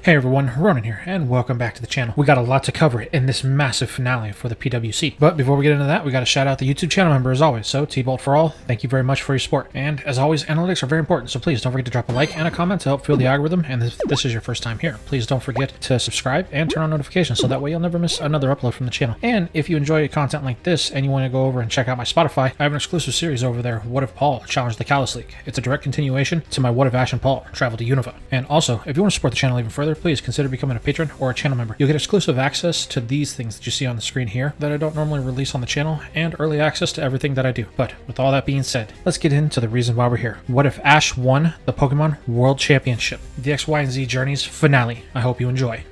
Hey everyone, Ronan here, and welcome back to the channel. We got a lot to cover in this massive finale for the PWC. But before we get into that, we got to shout out the YouTube channel member as always. So, T-Bolt for all, thank you very much for your support. And as always, analytics are very important, so please don't forget to drop a like and a comment to help fuel the algorithm. And if this is your first time here, please don't forget to subscribe and turn on notifications so that way you'll never miss another upload from the channel. And if you enjoy content like this and you want to go over and check out my Spotify, I have an exclusive series over there, What If Paul Challenged the Kalos League. It's a direct continuation to my What If Ash and Paul Travel to Unova. And also, if you want to support the channel even further, please consider becoming a patron or a channel member. You'll get exclusive access to these things that you see on the screen here that I don't normally release on the channel, and early access to everything that I do. But with all that being said, let's get into the reason why we're here. What if Ash won the Pokemon World Championship? The XYZ Journeys finale. I hope you enjoy.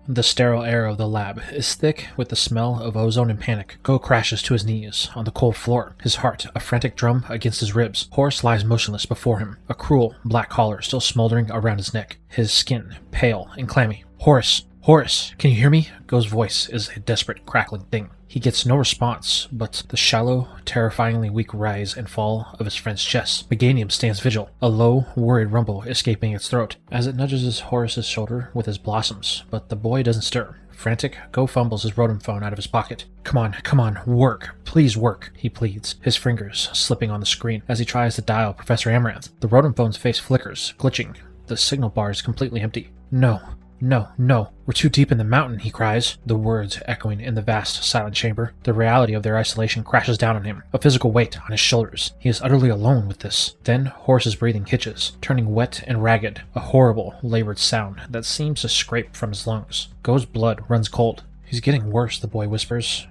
The sterile air of the lab is thick with the smell of ozone and panic. Goh crashes to his knees on the cold floor, his heart a frantic drum against his ribs. Horus lies motionless before him, a cruel black collar still smoldering around his neck, his skin pale and clammy. Horus! Horus! Can you hear me? Goh's voice is a desperate, crackling thing. He gets no response, but the shallow, terrifyingly weak rise and fall of his friend's chest. Meganium stands vigil, a low, worried rumble escaping its throat, as it nudges Horus's shoulder with his blossoms, but the boy doesn't stir. Frantic, Goh fumbles his Rotom phone out of his pocket. Come on, work. Please work, he pleads, his fingers slipping on the screen as he tries to dial Professor Amaranth. The Rotom phone's face flickers, glitching. The signal bar is completely empty. No, we're too deep in the mountain, he cries, the words echoing in the vast, silent chamber. The reality of their isolation crashes down on him, a physical weight on his shoulders. He is utterly alone with this. Then Horus's breathing hitches, turning wet and ragged, a horrible, labored sound that seems to scrape from his lungs. Goh's blood runs cold. He's getting worse, the boy whispers.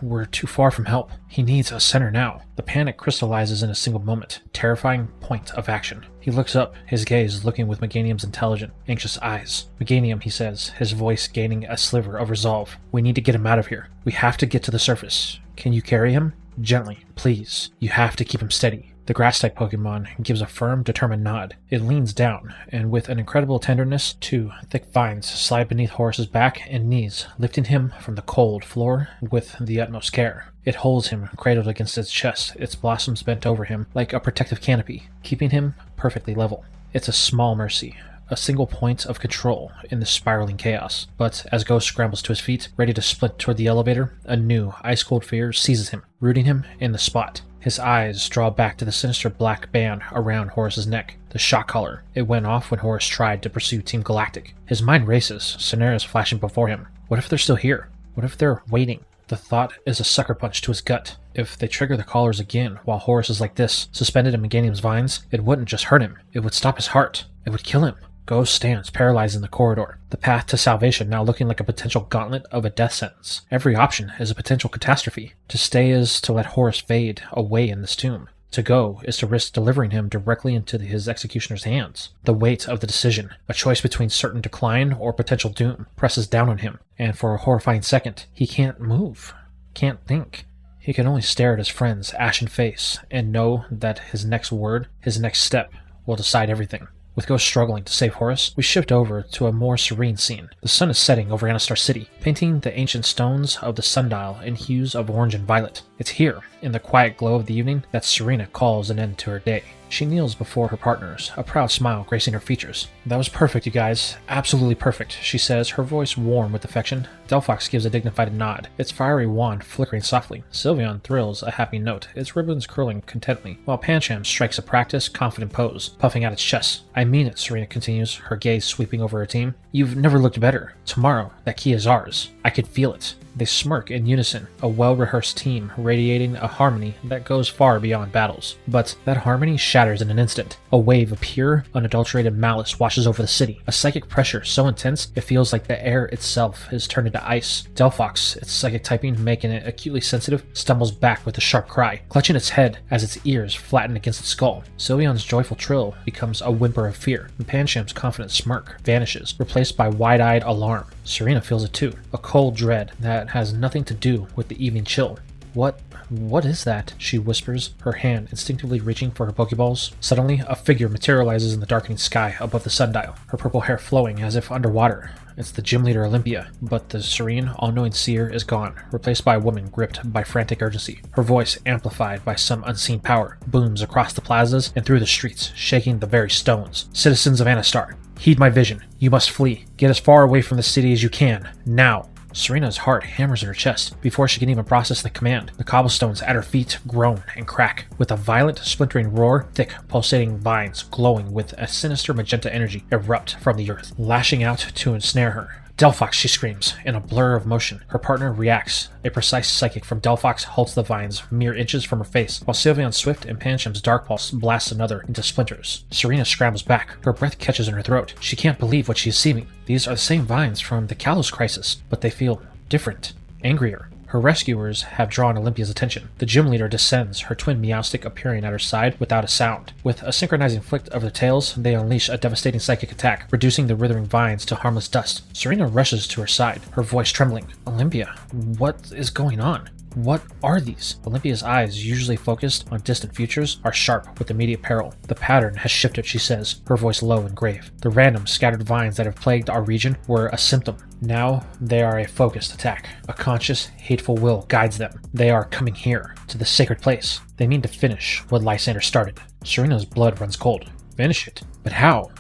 We're too far from help. He needs a center now. The panic crystallizes in a single moment, terrifying point of action. He looks up, his gaze looking with Meganium's intelligent, anxious eyes. Meganium, he says, his voice gaining a sliver of resolve. We need to get him out of here. We have to get to the surface. Can you carry him? Gently, please. You have to keep him steady. The grass-type Pokemon gives a firm, determined nod. It leans down, and with an incredible tenderness, two thick vines slide beneath Horus's back and knees, lifting him from the cold floor with the utmost care. It holds him cradled against its chest, its blossoms bent over him like a protective canopy, keeping him perfectly level. It's a small mercy, a single point of control in the spiraling chaos. But as Goh scrambles to his feet, ready to sprint toward the elevator, a new, ice-cold fear seizes him, rooting him in the spot. His eyes draw back to the sinister black band around Horus's neck, the shock collar. It went off when Horus tried to pursue Team Galactic. His mind races, scenarios flashing before him. What if they're still here? What if they're waiting? The thought is a sucker punch to his gut. If they trigger the collars again while Horus is like this, suspended in Meganium's vines, it wouldn't just hurt him, it would stop his heart. It would kill him. Goh stands paralyzed in the corridor, the path to salvation now looking like a potential gauntlet of a death sentence. Every option is a potential catastrophe. To stay is to let Horus fade away in this tomb. To go is to risk delivering him directly into his executioner's hands. The weight of the decision, a choice between certain decline or potential doom, presses down on him, and for a horrifying second, he can't move, can't think. He can only stare at his friend's ashen face and know that his next word, his next step, will decide everything. With Goh struggling to save Horus, we shift over to a more serene scene. The sun is setting over Anistar City, painting the ancient stones of the sundial in hues of orange and violet. It's here, in the quiet glow of the evening, that Serena calls an end to her day. She kneels before her partners, a proud smile gracing her features. That was perfect, you guys. Absolutely perfect, she says, her voice warm with affection. Delphox gives a dignified nod, its fiery wand flickering softly. Sylveon thrills a happy note, its ribbons curling contently, while Pancham strikes a practiced, confident pose, puffing out its chest. I mean it, Serena continues, her gaze sweeping over her team. You've never looked better. Tomorrow, that key is ours. I can feel it. They smirk in unison, a well-rehearsed team radiating a harmony that goes far beyond battles. But that harmony shatters in an instant. A wave of pure, unadulterated malice washes over the city, a psychic pressure so intense it feels like the air itself is turned into ice. Delphox, its psychic typing making it acutely sensitive, stumbles back with a sharp cry, clutching its head as its ears flatten against its skull. Sylveon's joyful trill becomes a whimper of fear, and Pancham's confident smirk vanishes, replaced by wide-eyed alarm. Serena feels it too, a cold dread that has nothing to do with the evening chill. What is that? She whispers, her hand instinctively reaching for her Pokeballs. Suddenly, a figure materializes in the darkening sky above the sundial, her purple hair flowing as if underwater. It's the gym leader Olympia, but the serene, all-knowing seer is gone, replaced by a woman gripped by frantic urgency. Her voice, amplified by some unseen power, booms across the plazas and through the streets, shaking the very stones. Citizens of Anastar, heed my vision. You must flee. Get as far away from the city as you can. Now. Serena's heart hammers in her chest. Before she can even process the command, the cobblestones at her feet groan and crack. With a violent, splintering roar, thick, pulsating vines glowing with a sinister magenta energy erupt from the earth, lashing out to ensnare her. Delphox, she screams, in a blur of motion. Her partner reacts. A precise psychic from Delphox halts the vines mere inches from her face, while Sylveon's swift and Pansham's dark pulse blasts another into splinters. Serena scrambles back. Her breath catches in her throat. She can't believe what she is seeing. These are the same vines from the Kalos crisis, but they feel different, angrier. Her rescuers have drawn Olympia's attention. The gym leader descends, her twin Meowstic appearing at her side without a sound. With a synchronizing flick of their tails, they unleash a devastating psychic attack, reducing the withering vines to harmless dust. Serena rushes to her side, her voice trembling. Olympia, what is going on? What are these? Olympia's eyes, usually focused on distant futures, are sharp with immediate peril. The pattern has shifted, she says, her voice low and grave. The random, scattered vines that have plagued our region were a symptom. Now they are a focused attack. A conscious, hateful will guides them. They are coming here, to the sacred place. They mean to finish what Lysander started. Serena's blood runs cold. Finish it? But how?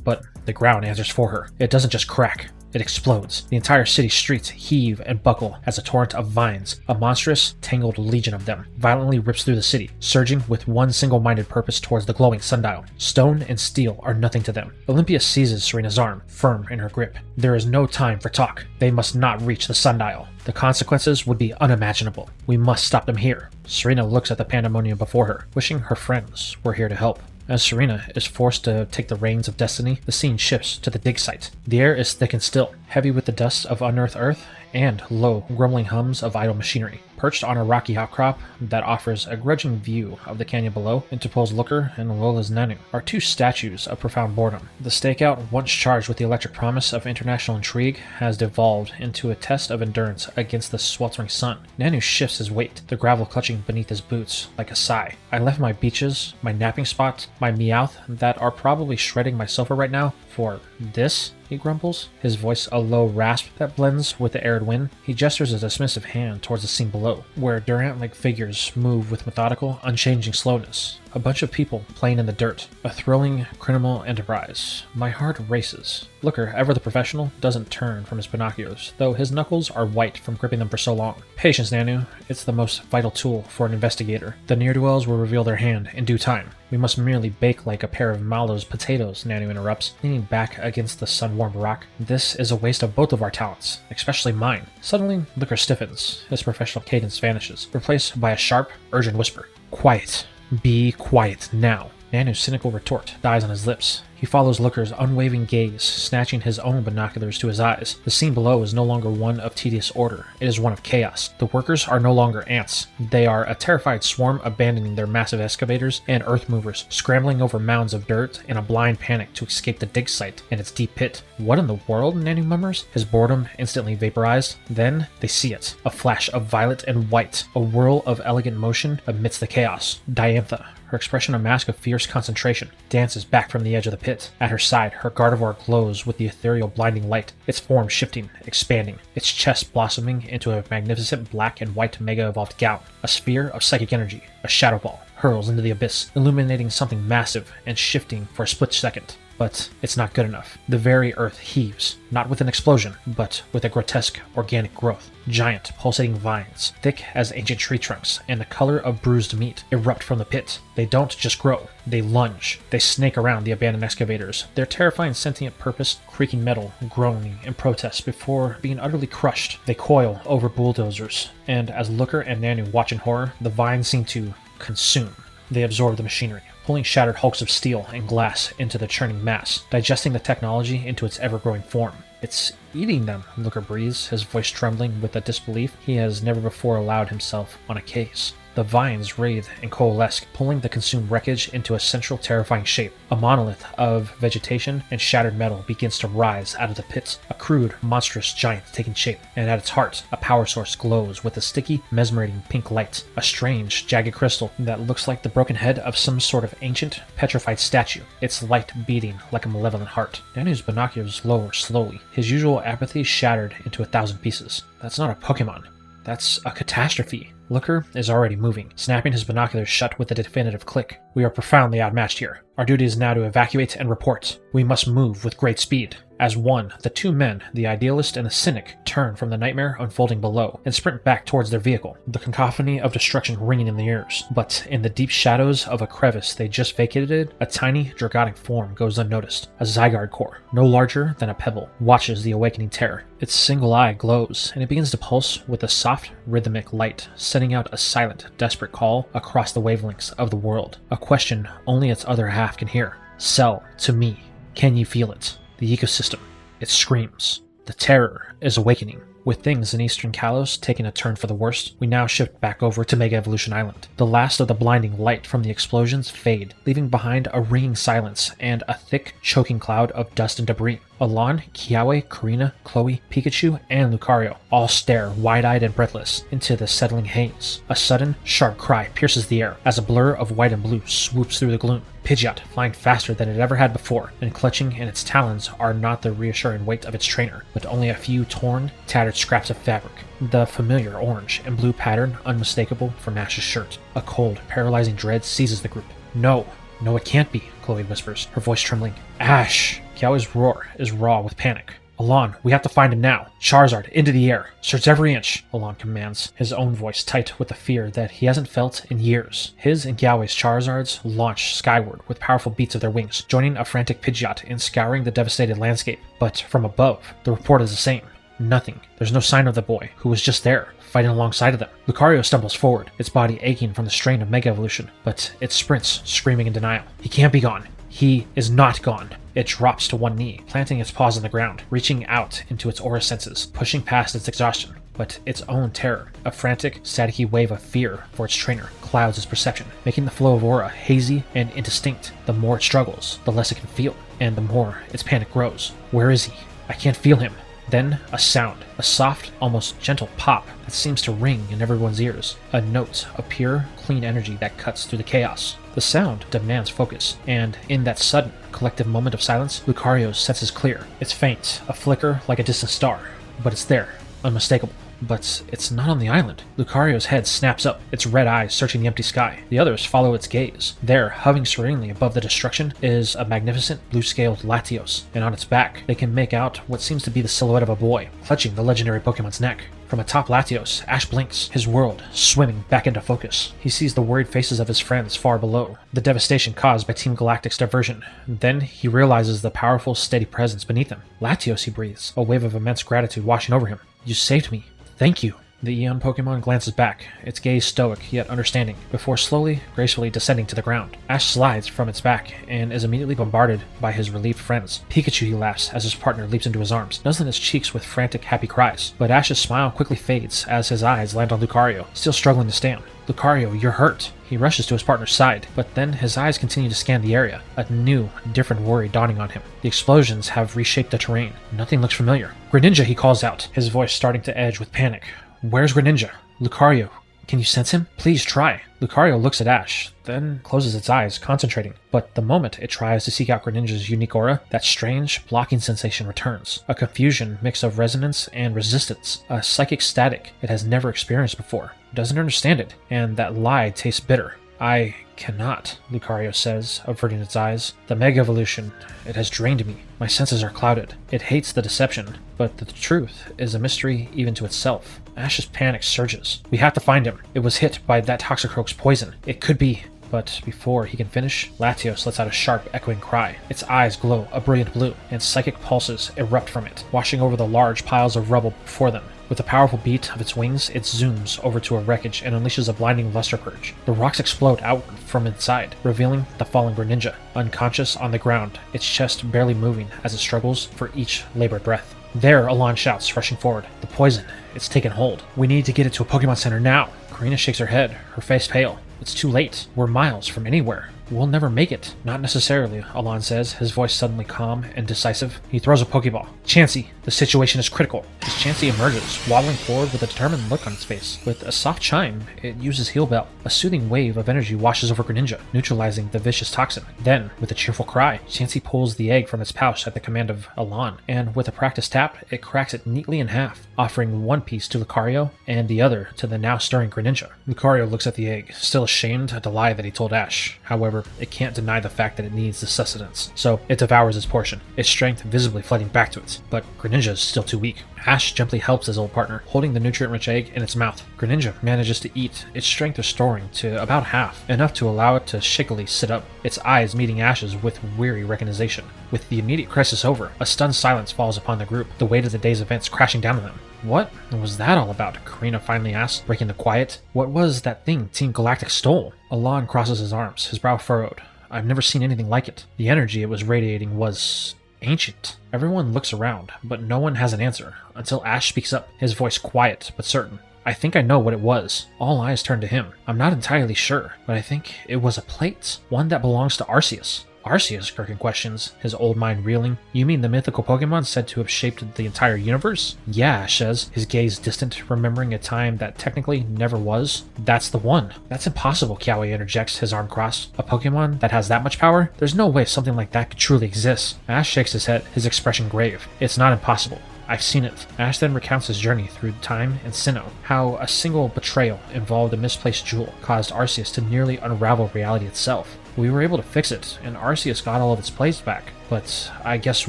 But the ground answers for her. It doesn't just crack. It explodes. The entire city's streets heave and buckle as a torrent of vines, a monstrous, tangled legion of them, violently rips through the city, surging with one single-minded purpose towards the glowing sundial. Stone and steel are nothing to them. Olympia seizes Serena's arm, firm in her grip. There is no time for talk. They must not reach the sundial. The consequences would be unimaginable. We must stop them here. Serena looks at the pandemonium before her, wishing her friends were here to help. As Serena is forced to take the reins of destiny, the scene shifts to the dig site. The air is thick and still, heavy with the dust of unearthed earth and low, grumbling hums of idle machinery. Perched on a rocky outcrop that offers a grudging view of the canyon below, interpose Looker and Lola's Nanu are two statues of profound boredom. The stakeout, once charged with the electric promise of international intrigue, has devolved into a test of endurance against the sweltering sun. Nanu shifts his weight, the gravel clutching beneath his boots like a sigh. I left my beaches, my napping spot, my Meowth that are probably shredding my sofa right now for this, he grumbles, his voice a low rasp that blends with the arid wind. He gestures a dismissive hand towards the scene below, where Durant-like figures move with methodical, unchanging slowness. A bunch of people playing in the dirt. A thrilling criminal enterprise. My heart races. Looker, ever the professional, doesn't turn from his binoculars, though his knuckles are white from gripping them for so long. Patience, Nanu. It's the most vital tool for an investigator. The ne'er-do-wells will reveal their hand in due time. We must merely bake like a pair of Mallo's potatoes, Nanu interrupts, leaning back against the sun-warmed rock. This is a waste of both of our talents, especially mine. Suddenly, Looker stiffens. His professional cadence vanishes, replaced by a sharp, urgent whisper. Quiet. Be quiet now. Nanu's cynical retort dies on his lips. He follows Looker's unwavering gaze, snatching his own binoculars to his eyes. The scene below is no longer one of tedious order. It is one of chaos. The workers are no longer ants. They are a terrified swarm abandoning their massive excavators and earth movers, scrambling over mounds of dirt in a blind panic to escape the dig site and its deep pit. What in the world? Nanu murmurs, his boredom instantly vaporized. Then they see it. A flash of violet and white. A whirl of elegant motion amidst the chaos. Diantha, her expression a mask of fierce concentration, dances back from the edge of the pit. At her side, her Gardevoir glows with the ethereal blinding light, its form shifting, expanding, its chest blossoming into a magnificent black and white mega-evolved gown. A sphere of psychic energy, a shadow ball, hurls into the abyss, illuminating something massive and shifting for a split second. But it's not good enough. The very earth heaves, not with an explosion, but with a grotesque organic growth. Giant, pulsating vines, thick as ancient tree trunks, and the color of bruised meat, erupt from the pit. They don't just grow, they lunge. They snake around the abandoned excavators, their terrifying sentient purpose creaking metal, groaning in protest before being utterly crushed. They coil over bulldozers, and as Looker and Nanu watch in horror, the vines seem to consume. They absorb the machinery, pulling shattered hulks of steel and glass into the churning mass, digesting the technology into its ever-growing form. It's eating them, Looker breathes, his voice trembling with a disbelief he has never before allowed himself on a case. The vines writhe and coalesce, pulling the consumed wreckage into a central terrifying shape. A monolith of vegetation and shattered metal begins to rise out of the pits, a crude, monstrous giant taking shape, and at its heart, a power source glows with a sticky, mesmerizing pink light, a strange, jagged crystal that looks like the broken head of some sort of ancient, petrified statue, its light beating like a malevolent heart. Danu's binoculars lower slowly, his usual apathy shattered into 1,000 pieces. That's not a Pokemon. That's a catastrophe. Looker is already moving, snapping his binoculars shut with a definitive click. We are profoundly outmatched here. Our duty is now to evacuate and report. We must move with great speed. As one, the two men, the idealist and the cynic, turn from the nightmare unfolding below and sprint back towards their vehicle, the cacophony of destruction ringing in the ears. But in the deep shadows of a crevice they just vacated, a tiny, dragonic form goes unnoticed. A Zygarde core, no larger than a pebble, watches the awakening terror. Its single eye glows, and it begins to pulse with a soft, rhythmic light, sending out a silent, desperate call across the wavelengths of the world. A question only its other half can hear. Sell to me. Can you feel it? The ecosystem. It screams. The terror is awakening. With things in Eastern Kalos taking a turn for the worst, we now shift back over to Mega Evolution Island. The last of the blinding light from the explosions fade, leaving behind a ringing silence and a thick, choking cloud of dust and debris. Alon, Kiawe, Karina, Chloe, Pikachu, and Lucario all stare wide-eyed and breathless into the settling haze. A sudden, sharp cry pierces the air as a blur of white and blue swoops through the gloom. Pidgeot, flying faster than it ever had before, and clutching in its talons are not the reassuring weight of its trainer, but only a few torn, tattered scraps of fabric. The familiar orange and blue pattern unmistakable from Ash's shirt. A cold, paralyzing dread seizes the group. No, it can't be, Chloe whispers, her voice trembling. Ash! Kiawe's roar is raw with panic. Alon, we have to find him now. Charizard, into the air. Search every inch, Alon commands, his own voice tight with the fear that he hasn't felt in years. His and Kiawe's Charizards launch skyward with powerful beats of their wings, joining a frantic Pidgeot in scouring the devastated landscape. But from above, the report is the same. Nothing. There's no sign of the boy, who was just there, fighting alongside of them. Lucario stumbles forward, its body aching from the strain of Mega Evolution, but it sprints, screaming in denial. He can't be gone. He is not gone. It drops to one knee, planting its paws on the ground, reaching out into its aura senses, pushing past its exhaustion. But its own terror, a frantic, staticky wave of fear for its trainer, clouds its perception, making the flow of aura hazy and indistinct. The more it struggles, the less it can feel, and the more its panic grows. Where is he? I can't feel him. Then a sound, a soft, almost gentle pop that seems to ring in everyone's ears. A note of pure, clean energy that cuts through the chaos. The sound demands focus, and in that sudden, collective moment of silence, Lucario's senses clear. It's faint, a flicker like a distant star, but it's there, unmistakable. But it's not on the island. Lucario's head snaps up, its red eyes searching the empty sky. The others follow its gaze. There, hovering serenely above the destruction, is a magnificent blue-scaled Latios, and on its back, they can make out what seems to be the silhouette of a boy, clutching the legendary Pokemon's neck. From atop Latios, Ash blinks, his world swimming back into focus. He sees the worried faces of his friends far below, the devastation caused by Team Galactic's diversion. Then he realizes the powerful, steady presence beneath him. Latios, he breathes, a wave of immense gratitude washing over him. You saved me. Thank you. The Eon Pokemon glances back, its gaze stoic yet understanding, before slowly, gracefully descending to the ground. Ash slides from its back and is immediately bombarded by his relieved friends. Pikachu, he laughs as his partner leaps into his arms, nuzzling his cheeks with frantic, happy cries. But Ash's smile quickly fades as his eyes land on Lucario, still struggling to stand. Lucario, you're hurt. He rushes to his partner's side, but then his eyes continue to scan the area, a new, different worry dawning on him. The explosions have reshaped the terrain. Nothing looks familiar. Greninja, he calls out, his voice starting to edge with panic. Where's Greninja? Lucario, can you sense him? Please try. Lucario looks at Ash, then closes its eyes, concentrating. But the moment it tries to seek out Greninja's unique aura, that strange, blocking sensation returns. A confusion mix of resonance and resistance. A psychic static it has never experienced before. It doesn't understand it, and that lie tastes bitter. I cannot, Lucario says, averting its eyes. The Mega Evolution, it has drained me. My senses are clouded. It hates the deception, but the truth is a mystery even to itself. Ash's panic surges. We have to find him. It was hit by that Toxicroak's poison. It could be. But before he can finish, Latios lets out a sharp, echoing cry. Its eyes glow a brilliant blue, and psychic pulses erupt from it, washing over the large piles of rubble before them. With a powerful beat of its wings, it zooms over to a wreckage and unleashes a blinding luster purge. The rocks explode outward from inside, revealing the fallen Greninja, unconscious on the ground, its chest barely moving as it struggles for each labored breath. There, Alon shouts, rushing forward. The poison, it's taken hold. We need to get it to a Pokemon Center now. Karina shakes her head, her face pale. It's too late. We're miles from anywhere. We'll never make it. Not necessarily, Alon says, his voice suddenly calm and decisive. He throws a Pokeball. Chansey, the situation is critical. As Chansey emerges, waddling forward with a determined look on its face. With a soft chime, it uses Heal Bell. A soothing wave of energy washes over Greninja, neutralizing the vicious toxin. Then, with a cheerful cry, Chansey pulls the egg from its pouch at the command of Alon, and with a practiced tap, it cracks it neatly in half, offering one piece to Lucario and the other to the now stirring Greninja. Lucario looks at the egg, still ashamed at the lie that he told Ash. However, it can't deny the fact that it needs the sustenance, so it devours its portion, its strength visibly flooding back to it. But Greninja is still too weak. Ash gently helps his old partner, holding the nutrient-rich egg in its mouth. Greninja manages to eat, its strength restoring to about half, enough to allow it to shakily sit up, its eyes meeting Ash's with weary recognition. With the immediate crisis over, a stunned silence falls upon the group, the weight of the day's events crashing down on them. What was that all about? Karina finally asked, breaking the quiet. What was that thing Team Galactic stole? Alon crosses his arms, his brow furrowed. I've never seen anything like it. The energy it was radiating was ancient. Everyone looks around, but no one has an answer, until Ash speaks up, his voice quiet but certain. I think I know what it was. All eyes turn to him. I'm not entirely sure, but I think it was a plate, one that belongs to Arceus. Arceus, Gurken questions, his old mind reeling. You mean the mythical Pokemon said to have shaped the entire universe? Yeah, Ash says, his gaze distant, remembering a time that technically never was. That's the one. That's impossible, Kiawe interjects, his arm crossed. A Pokemon that has that much power? There's no way something like that could truly exist. Ash shakes his head, his expression grave. It's not impossible. I've seen it. Ash then recounts his journey through time and Sinnoh, how a single betrayal involved a misplaced jewel caused Arceus to nearly unravel reality itself. We were able to fix it, and Arceus got all of its plays back, but I guess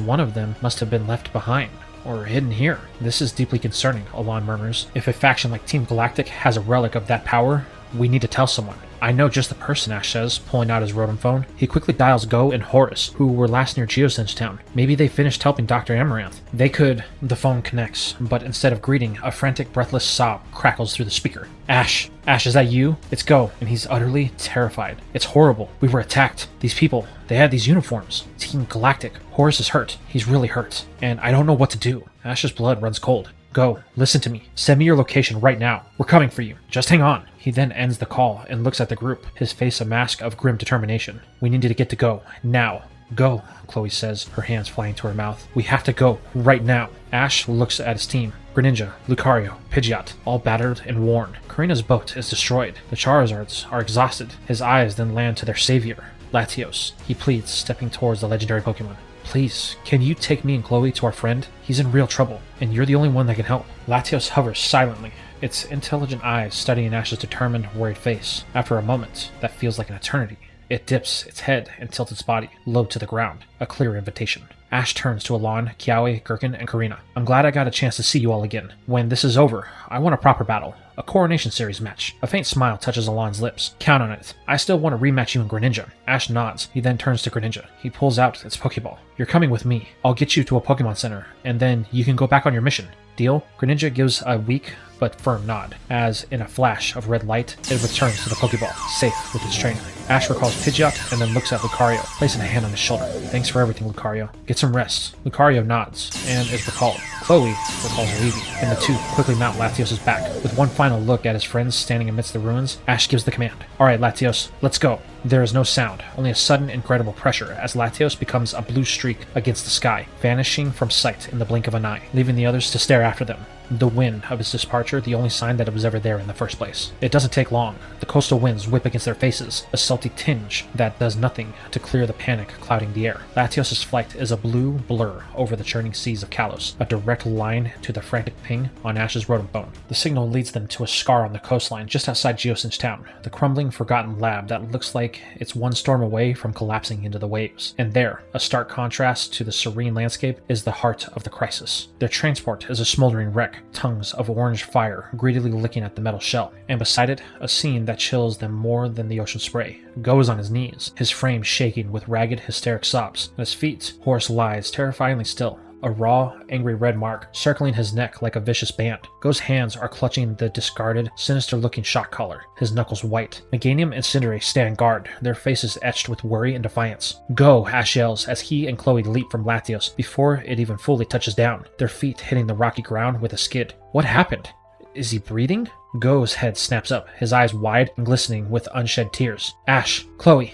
one of them must have been left behind, or hidden here. This is deeply concerning, Alon murmurs. If a faction like Team Galactic has a relic of that power, we need to tell someone. I know just the person, Ash says, pulling out his Rotom phone. He quickly dials Goh and Horus, who were last near Geosenge Town. Maybe they finished helping Dr. Amaranth. They could... The phone connects, but instead of greeting, a frantic, breathless sob crackles through the speaker. Ash, is that you? It's Goh, and he's utterly terrified. It's horrible. We were attacked. These people, they had these uniforms. Team Galactic. Horus is hurt. He's really hurt. And I don't know what to do. Ash's blood runs cold. Go, listen to me. Send me your location right now. We're coming for you. Just hang on. He then ends the call and looks at the group, his face a mask of grim determination. We need to get to Go. Now. Go, Chloe says, her hands flying to her mouth. We have to go. Right now. Ash looks at his team. Greninja, Lucario, Pidgeot, all battered and worn. Karina's boat is destroyed. The Charizards are exhausted. His eyes then land to their savior, Latios. He pleads, stepping towards the legendary Pokemon. Please, can you take me and Chloe to our friend? He's in real trouble, and you're the only one that can help. Latios hovers silently, its intelligent eyes studying Ash's determined, worried face. After a moment that feels like an eternity, it dips its head and tilts its body low to the ground, a clear invitation. Ash turns to Alon, Kiawe, Gurken, and Karina. I'm glad I got a chance to see you all again. When this is over, I want a proper battle. A Coronation Series match. A faint smile touches Alon's lips. Count on it. I still want to rematch you and Greninja. Ash nods. He then turns to Greninja. He pulls out its Pokeball. You're coming with me. I'll get you to a Pokemon Center, and then you can go back on your mission. Deal? Greninja gives a weak but firm nod, as in a flash of red light, it returns to the Pokeball, safe with its trainer. Ash recalls Pidgeot and then looks at Lucario, placing a hand on his shoulder. Thanks for everything, Lucario. Get some rest. Lucario nods, and is recalled. Chloe recalls Eevee, and the two quickly mount Latios' back. With one final look at his friends standing amidst the ruins, Ash gives the command. Alright, Latios, let's go. There is no sound, only a sudden incredible pressure as Latios becomes a blue streak against the sky, vanishing from sight in the blink of an eye, leaving the others to stare after them. The wind of his departure, the only sign that it was ever there in the first place. It doesn't take long. The coastal winds whip against their faces, a salty tinge that does nothing to clear the panic clouding the air. Latios' flight is a blue blur over the churning seas of Kalos, a direct line to the frantic ping on Ash's Rotom phone. The signal leads them to a scar on the coastline just outside Geosenge Town, the crumbling, forgotten lab that looks like it's one storm away from collapsing into the waves. And there, a stark contrast to the serene landscape, is the heart of the crisis. Their transport is a smoldering wreck, tongues of orange fire greedily licking at the metal shell, and beside it, a scene that chills them more than the ocean spray. Goes on his knees, his frame shaking with ragged, hysteric sobs. At his feet, Horus lies terrifyingly still, a raw, angry red mark circling his neck like a vicious band. Go's hands are clutching the discarded, sinister-looking shock collar, his knuckles white. Meganium and Cinderace stand guard, their faces etched with worry and defiance. Go, Ash yells as he and Chloe leap from Latios before it even fully touches down, their feet hitting the rocky ground with a skid. What happened? Is he breathing? Go's head snaps up, his eyes wide and glistening with unshed tears. Ash, Chloe,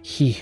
he...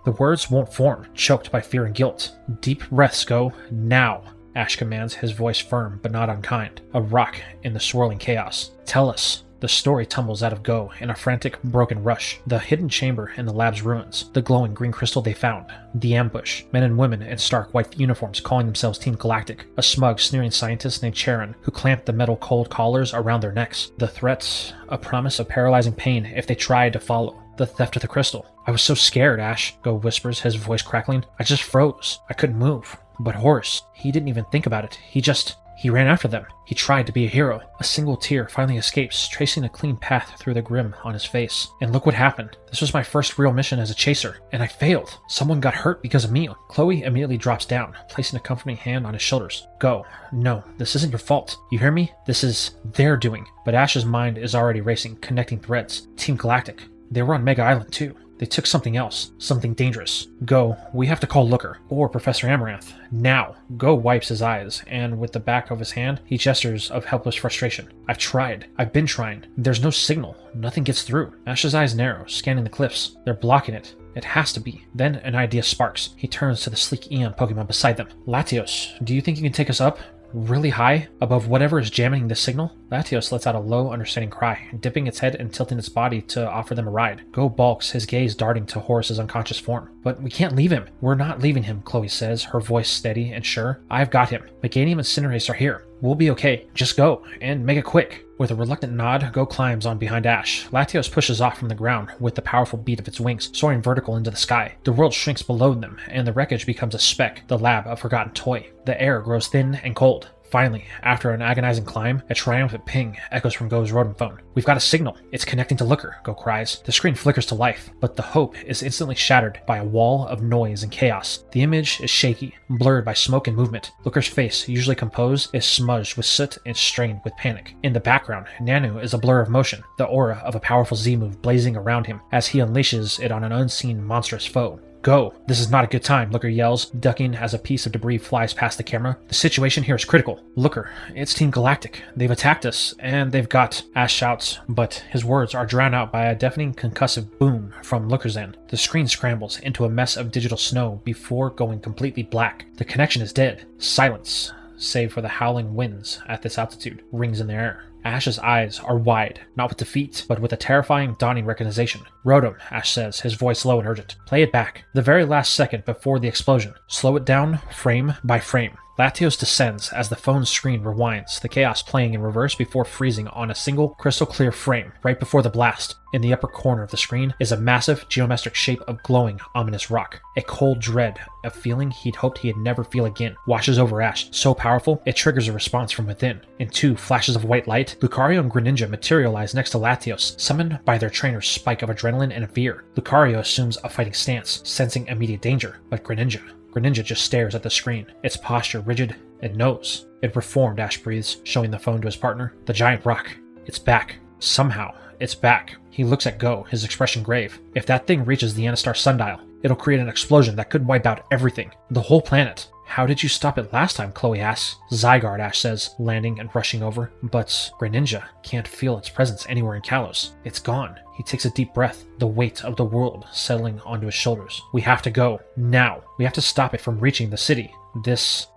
The words won't form, choked by fear and guilt. Deep breaths, Go, now, Ash commands, his voice firm but not unkind. A rock in the swirling chaos. Tell us. The story tumbles out of Go in a frantic, broken rush. The hidden chamber in the lab's ruins. The glowing green crystal they found. The ambush. Men and women in stark white uniforms calling themselves Team Galactic. A smug, sneering scientist named Charon who clamped the metal cold collars around their necks. The threats. A promise of paralyzing pain if they tried to follow. The theft of the crystal. I was so scared, Ash, Go whispers, his voice crackling. I just froze. I couldn't move. But Horus, he didn't even think about it. He ran after them. He tried to be a hero. A single tear finally escapes, tracing a clean path through the grim on his face. And look what happened. This was my first real mission as a chaser, and I failed. Someone got hurt because of me. Chloe immediately drops down, placing a comforting hand on his shoulders. Go. No, this isn't your fault. You hear me? This is their doing. But Ash's mind is already racing, connecting threads. Team Galactic. They were on Mega Island too. They took something else, something dangerous. Go, we have to call Looker, or Professor Amaranth, now. Go wipes his eyes, and with the back of his hand, he gestures of helpless frustration. I've been trying. There's no signal. Nothing gets through. Ash's eyes narrow, scanning the cliffs. They're blocking it. It has to be. Then an idea sparks. He turns to the sleek Eon Pokemon beside them. Latios, do you think you can take us up? Really high, above whatever is jamming the signal? Latios lets out a low, understanding cry, dipping its head and tilting its body to offer them a ride. Go balks, his gaze darting to Horus's unconscious form. But we can't leave him. We're not leaving him, Chloe says, her voice steady and sure. I've got him. Meganium and Cinderace are here. We'll be okay. Just go, and make it quick. With a reluctant nod, Go climbs on behind Ash. Latios pushes off from the ground with the powerful beat of its wings, soaring vertical into the sky. The world shrinks below them, and the wreckage becomes a speck, the lab a forgotten toy. The air grows thin and cold. Finally, after an agonizing climb, a triumphant ping echoes from Go's rodent phone. We've got a signal. It's connecting to Looker, Go cries. The screen flickers to life, but the hope is instantly shattered by a wall of noise and chaos. The image is shaky, blurred by smoke and movement. Looker's face, usually composed, is smudged with soot and strained with panic. In the background, Nanu is a blur of motion, the aura of a powerful Z-move blazing around him as he unleashes it on an unseen monstrous foe. Go! This is not a good time, Looker yells, ducking as a piece of debris flies past the camera. The situation here is critical. Looker, it's Team Galactic. They've attacked us, and they've got... Ash shouts, but his words are drowned out by a deafening concussive boom from Looker's end. The screen scrambles into a mess of digital snow before going completely black. The connection is dead. Silence, save for the howling winds at this altitude, rings in the air. Ash's eyes are wide, not with defeat, but with a terrifying, dawning recognition. Rotom, Ash says, his voice low and urgent. Play it back. The very last second before the explosion. Slow it down, frame by frame. Latios descends as the phone's screen rewinds, the chaos playing in reverse before freezing on a single crystal-clear frame right before the blast. In the upper corner of the screen is a massive, geometric shape of glowing, ominous rock. A cold dread, a feeling he'd hoped he'd never feel again, washes over Ash, so powerful it triggers a response from within. In two flashes of white light, Lucario and Greninja materialize next to Latios, summoned by their trainer's spike of adrenaline and fear. Lucario assumes a fighting stance, sensing immediate danger, but Greninja just stares at the screen, its posture rigid. It knows. It reformed, Ash breathes, showing the phone to his partner. The giant rock. It's back. Somehow, it's back. He looks at Go, his expression grave. If that thing reaches the Anastar sundial, it'll create an explosion that could wipe out everything. The whole planet. How did you stop it last time, Chloe asks. Zygarde, Ash says, landing and rushing over. But Greninja can't feel its presence anywhere in Kalos. It's gone. He takes a deep breath, the weight of the world settling onto his shoulders. We have to go. Now. We have to stop it from reaching the city. This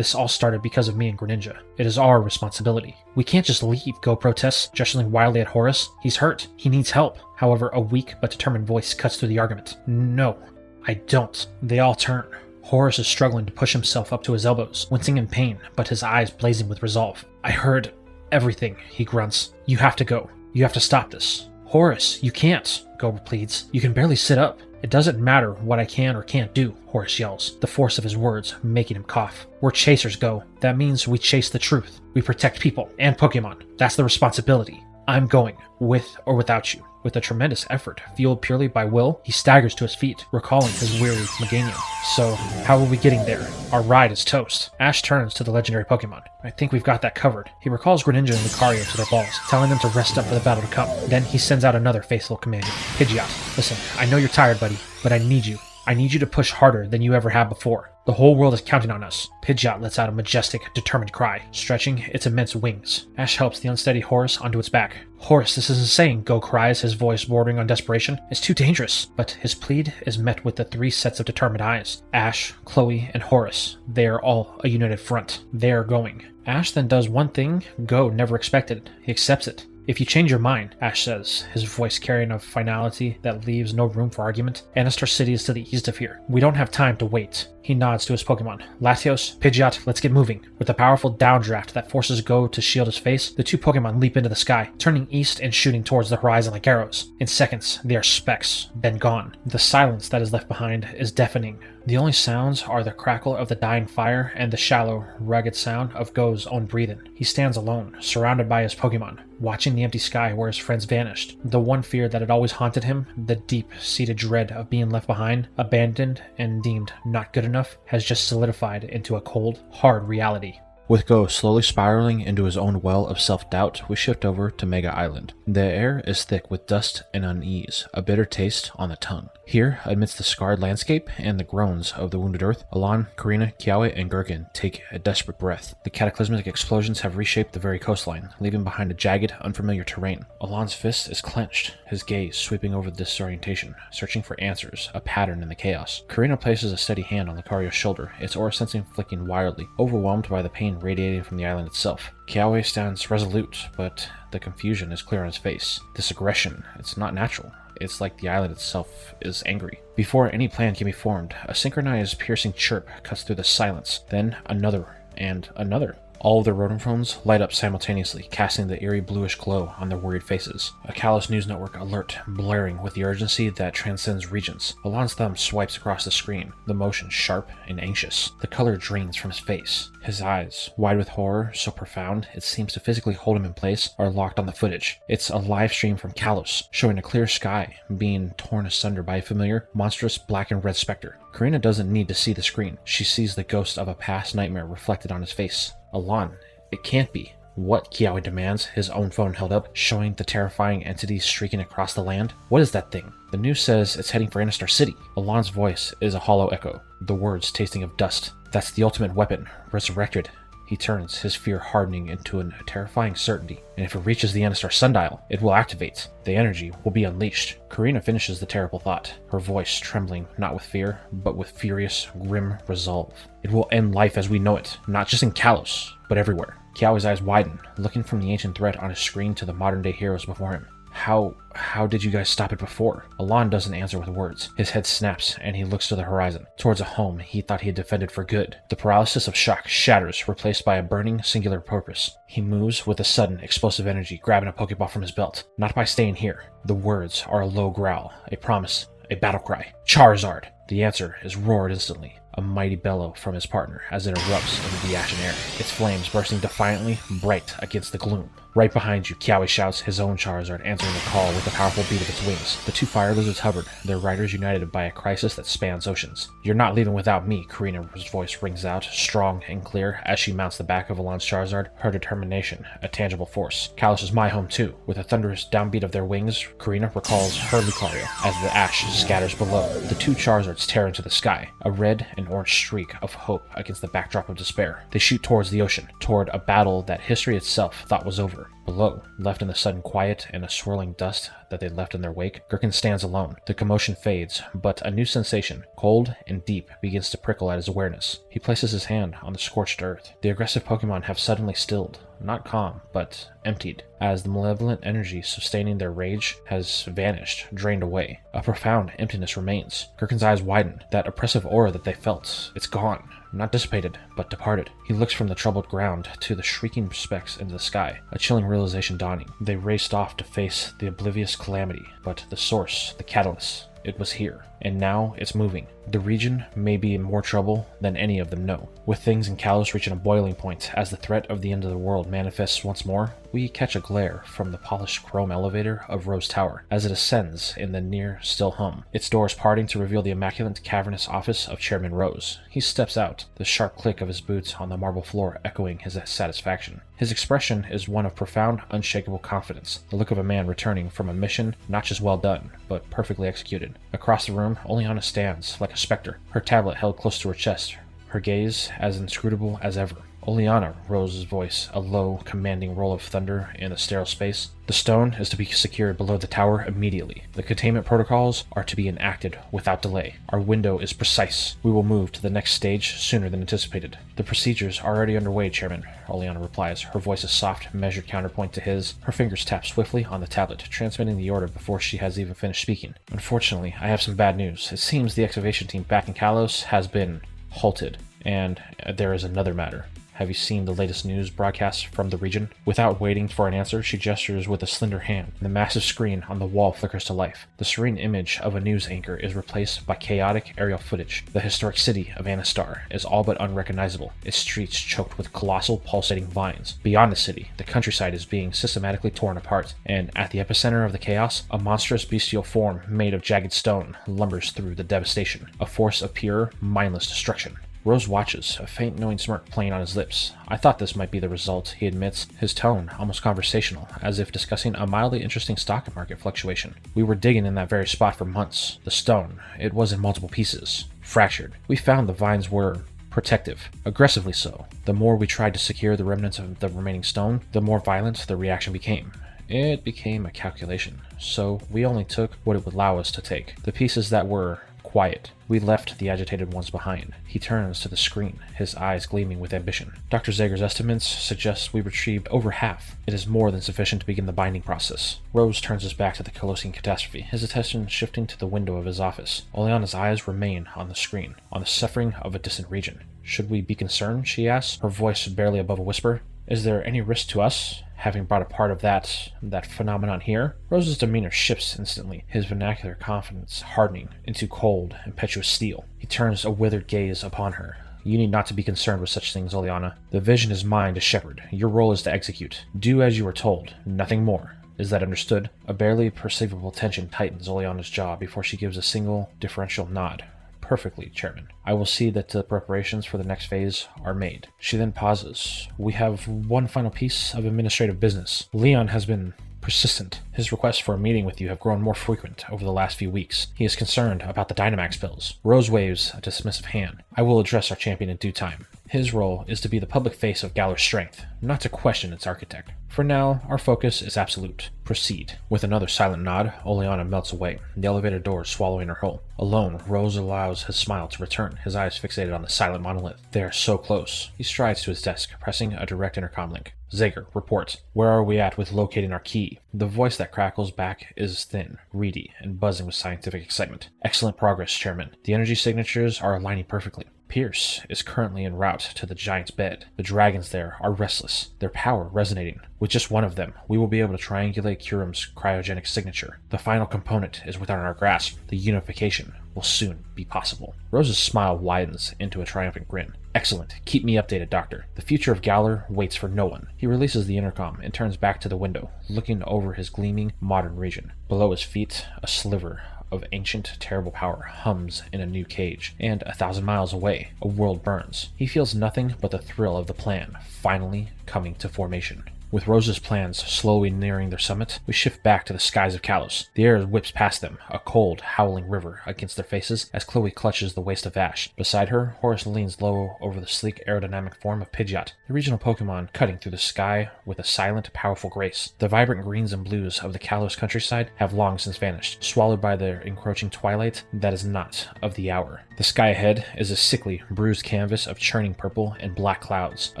all started because of me and Greninja. It is our responsibility. We can't just leave, Go protests, gesturing wildly at Horus. He's hurt. He needs help. However, a weak but determined voice cuts through the argument. No, I don't. They all turn. Horus is struggling to push himself up to his elbows, wincing in pain, but his eyes blazing with resolve. I heard everything, he grunts. You have to go. You have to stop this. Horus, you can't, Go pleads. You can barely sit up. It doesn't matter what I can or can't do, Horus yells, the force of his words making him cough. We're chasers, Go. That means we chase the truth. We protect people and Pokemon. That's the responsibility. I'm going, with or without you. With a tremendous effort, fueled purely by will, he staggers to his feet, recalling his weary Meganium. So, how are we getting there? Our ride is toast. Ash turns to the legendary Pokemon. I think we've got that covered. He recalls Greninja and Lucario to their balls, telling them to rest up for the battle to come. Then he sends out another faithful companion, Pidgeot. Listen, I know you're tired, buddy, but I need you. I need you to push harder than you ever have before. The whole world is counting on us. Pidgeot lets out a majestic, determined cry, stretching its immense wings. Ash helps the unsteady Horus onto its back. Horus, this is insane, Goh cries, his voice bordering on desperation. It's too dangerous. But his plead is met with the 3 sets of determined eyes. Ash, Chloe, and Horus. They are all a united front. They are going. Ash then does one thing Goh never expected. He accepts it. If you change your mind, Ash says, his voice carrying a finality that leaves no room for argument, Anistar City is to the east of here. We don't have time to wait. He nods to his Pokemon. Latios, Pidgeot, let's get moving. With a powerful downdraft that forces Goh to shield his face, the 2 Pokemon leap into the sky, turning east and shooting towards the horizon like arrows. In seconds, they are specks, then gone. The silence that is left behind is deafening. The only sounds are the crackle of the dying fire and the shallow, rugged sound of Goh's own breathing. He stands alone, surrounded by his Pokemon, watching the empty sky where his friends vanished. The one fear that had always haunted him, the deep-seated dread of being left behind, abandoned, and deemed not good enough, has just solidified into a cold, hard reality. With Goh slowly spiraling into his own well of self-doubt, we shift over to Mega Island. The air is thick with dust and unease, a bitter taste on the tongue. Here, amidst the scarred landscape and the groans of the wounded earth, Alan, Karina, Kiawe, and Gherkin take a desperate breath. The cataclysmic explosions have reshaped the very coastline, leaving behind a jagged, unfamiliar terrain. Alan's fist is clenched, his gaze sweeping over the disorientation, searching for answers, a pattern in the chaos. Karina places a steady hand on Lucario's shoulder, its aura sensing flicking wildly, overwhelmed by the pain radiating from the island itself. Kiawe stands resolute, but the confusion is clear on his face. This aggression, it's not natural. It's like the island itself is angry. Before any plan can be formed, a synchronized piercing chirp cuts through the silence, then another, and another. All of their rodent phones light up simultaneously, casting the eerie bluish glow on their worried faces. A Kalos news network alert, blaring with the urgency that transcends regions. Alan's thumb swipes across the screen, the motion sharp and anxious. The color drains from his face. His eyes, wide with horror, so profound it seems to physically hold him in place, are locked on the footage. It's a live stream from Kalos, showing a clear sky being torn asunder by a familiar, monstrous black and red specter. Karina doesn't need to see the screen. She sees the ghost of a past nightmare reflected on his face. Alan, it can't be. What? Kiawe demands, his own phone held up, showing the terrifying entity streaking across the land. What is that thing? The news says it's heading for Anistar City. Alan's voice is a hollow echo, the words tasting of dust. That's the ultimate weapon, resurrected. He turns, his fear hardening into a terrifying certainty. And if it reaches the Anistar sundial, it will activate. The energy will be unleashed. Karina finishes the terrible thought, her voice trembling not with fear, but with furious, grim resolve. It will end life as we know it, not just in Kalos, but everywhere. Kiawe's eyes widen, looking from the ancient threat on his screen to the modern-day heroes before him. How did you guys stop it before? Alan doesn't answer with words. His head snaps, and he looks to the horizon, towards a home he thought he had defended for good. The paralysis of shock shatters, replaced by a burning, singular purpose. He moves with a sudden, explosive energy, grabbing a Pokeball from his belt. Not by staying here. The words are a low growl, a promise, a battle cry. Charizard! The answer is roared instantly. A mighty bellow from his partner as it erupts into the ashen air, its flames bursting defiantly, bright against the gloom. Right behind you, Kiawe shouts, his own Charizard answering the call with the powerful beat of its wings. The 2 fire lizards hovered, their riders united by a crisis that spans oceans. You're not leaving without me, Karina's voice rings out, strong and clear, as she mounts the back of Alan's Charizard, her determination, a tangible force. Kalos is my home too. With a thunderous downbeat of their wings, Karina recalls her Lucario, as the ash scatters below. The 2 Charizards tear into the sky, a red and orange streak of hope against the backdrop of despair. They shoot towards the ocean, toward a battle that history itself thought was over. Below, left in the sudden quiet and a swirling dust that they left in their wake, Gherkin stands alone. The commotion fades, but a new sensation, cold and deep, begins to prickle at his awareness. He places his hand on the scorched earth. The aggressive Pokemon have suddenly stilled, not calm, but emptied, as the malevolent energy sustaining their rage has vanished, drained away. A profound emptiness remains. Gherkin's eyes widen. That oppressive aura that they felt, it's gone. Not dissipated, but departed. He looks from the troubled ground to the shrieking specks into the sky, a chilling realization dawning. They raced off to face the oblivious calamity, but the source, the catalyst, it was here, and now it's moving. The region may be in more trouble than any of them know. With things in Kalos reaching a boiling point as the threat of the end of the world manifests once more, we catch a glare from the polished chrome elevator of Rose Tower as it ascends in the near still hum, its doors parting to reveal the immaculate cavernous office of Chairman Rose. He steps out, the sharp click of his boots on the marble floor echoing his satisfaction. His expression is one of profound, unshakable confidence, the look of a man returning from a mission not just well done, but perfectly executed. Across the room, Oleana stands, like a specter, her tablet held close to her chest, her gaze as inscrutable as ever. Oleana, Rose's voice, a low, commanding roll of thunder in the sterile space. The stone is to be secured below the tower immediately. The containment protocols are to be enacted without delay. Our window is precise. We will move to the next stage sooner than anticipated. The procedures are already underway, Chairman, Oleana replies, her voice a soft, measured counterpoint to his. Her fingers tap swiftly on the tablet, transmitting the order before she has even finished speaking. Unfortunately, I have some bad news. It seems the excavation team back in Kalos has been halted, and there is another matter. Have you seen the latest news broadcasts from the region? Without waiting for an answer, she gestures with a slender hand. The massive screen on the wall flickers to life. The serene image of a news anchor is replaced by chaotic aerial footage. The historic city of Anastar is all but unrecognizable, its streets choked with colossal pulsating vines. Beyond the city, the countryside is being systematically torn apart, and at the epicenter of the chaos, a monstrous bestial form made of jagged stone lumbers through the devastation, a force of pure, mindless destruction. Rose watches, a faint knowing smirk playing on his lips. I thought this might be the result, he admits, his tone almost conversational, as if discussing a mildly interesting stock market fluctuation. We were digging in that very spot for months. The stone, it was in multiple pieces, fractured. We found the vines were protective, aggressively so. The more we tried to secure the remnants of the remaining stone, the more violent the reaction became. It became a calculation, so we only took what it would allow us to take. The pieces that were quiet. We left the agitated ones behind. He turns to the screen, his eyes gleaming with ambition. Dr. Zygarde's estimates suggest we retrieved over half. It is more than sufficient to begin the binding process. Rose turns his back to the Kalosian catastrophe, his attention shifting to the window of his office. Oleana's eyes remain on the screen, on the suffering of a distant region. Should we be concerned, she asks, her voice barely above a whisper. Is there any risk to us, having brought a part of that phenomenon here? Rose's demeanor shifts instantly, his vernacular confidence hardening into cold, impetuous steel. He turns a withered gaze upon her. You need not to be concerned with such things, Oleana. The vision is mine to shepherd. Your role is to execute. Do as you are told, nothing more. Is that understood? A barely perceivable tension tightens Oleana's jaw before she gives a single, deferential nod. Perfectly, Chairman. I will see that the preparations for the next phase are made. She then pauses. We have one final piece of administrative business. Leon has been persistent. His requests for a meeting with you have grown more frequent over the last few weeks. He is concerned about the Dynamax pills. Rose waves a dismissive hand. I will address our champion in due time. His role is to be the public face of Galar's strength, not to question its architect. For now, our focus is absolute. Proceed. With another silent nod, Oleana melts away, the elevator doors swallowing her whole. Alone, Rose allows his smile to return, his eyes fixated on the silent monolith. They are so close. He strides to his desk, pressing a direct intercom link. Zygarde, report. Where are we at with locating our key? The voice that crackles back is thin, reedy, and buzzing with scientific excitement. Excellent progress, Chairman. The energy signatures are aligning perfectly. Pierce is currently en route to the giant's bed. The dragons there are restless, their power resonating. With just one of them, we will be able to triangulate Kurum's cryogenic signature. The final component is within our grasp. The unification will soon be possible. Rose's smile widens into a triumphant grin. Excellent. Keep me updated, Doctor. The future of Galar waits for no one. He releases the intercom and turns back to the window, looking over his gleaming, modern region. Below his feet, a sliver of ancient, terrible power hums in a new cage, and 1,000 miles away, a world burns. He feels nothing but the thrill of the plan finally coming to formation. With Rose's plans slowly nearing their summit, we shift back to the skies of Kalos. The air whips past them, a cold, howling river against their faces as Chloe clutches the waist of Ash. Beside her, Horus leans low over the sleek, aerodynamic form of Pidgeot, the regional Pokemon cutting through the sky with a silent, powerful grace. The vibrant greens and blues of the Kalos countryside have long since vanished, swallowed by their encroaching twilight that is not of the hour. The sky ahead is a sickly, bruised canvas of churning purple and black clouds, a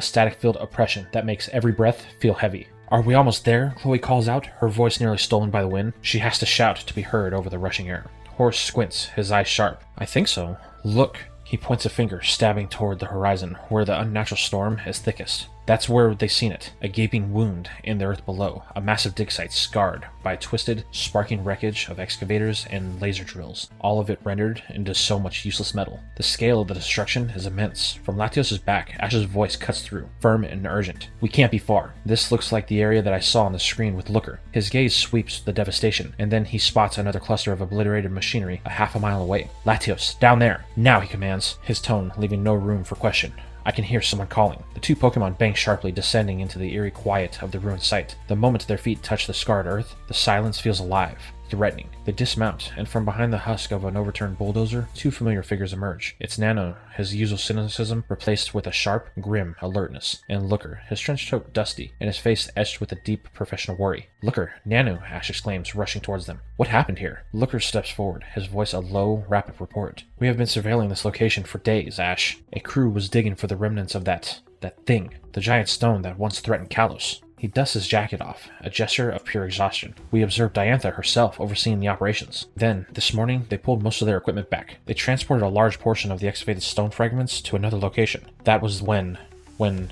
static-filled oppression that makes every breath feel heavy. Are we almost there? Chloe calls out, her voice nearly stolen by the wind. She has to shout to be heard over the rushing air. Horus squints, his eyes sharp. I think so. Look. He points a finger, stabbing toward the horizon, where the unnatural storm is thickest. That's where they've seen it, a gaping wound in the earth below, a massive dig site scarred by twisted, sparking wreckage of excavators and laser drills, all of it rendered into so much useless metal. The scale of the destruction is immense. From Latios' back, Ash's voice cuts through, firm and urgent. We can't be far. This looks like the area that I saw on the screen with Looker. His gaze sweeps the devastation, and then he spots another cluster of obliterated machinery a half a mile away. Latios, down there! Now, he commands, his tone leaving no room for question. I can hear someone calling. The two Pokemon bang sharply, descending into the eerie quiet of the ruined site. The moment their feet touch the scarred earth, the silence feels alive. threatening. They dismount, and from behind the husk of an overturned bulldozer, two familiar figures emerge. It's Nano, his usual cynicism replaced with a sharp, grim alertness, and Looker, his trench coat dusty, and his face etched with a deep professional worry. "Looker, Nano," Ash exclaims, rushing towards them. "What happened here?" Looker steps forward, his voice a low, rapid report. "We have been surveilling this location for days, Ash. A crew was digging for the remnants of that thing, the giant stone that once threatened Kalos." He dusts his jacket off, a gesture of pure exhaustion. "We observed DIDNT herself overseeing the operations. Then, this morning, they pulled most of their equipment back. They transported a large portion of the excavated stone fragments to another location. That was when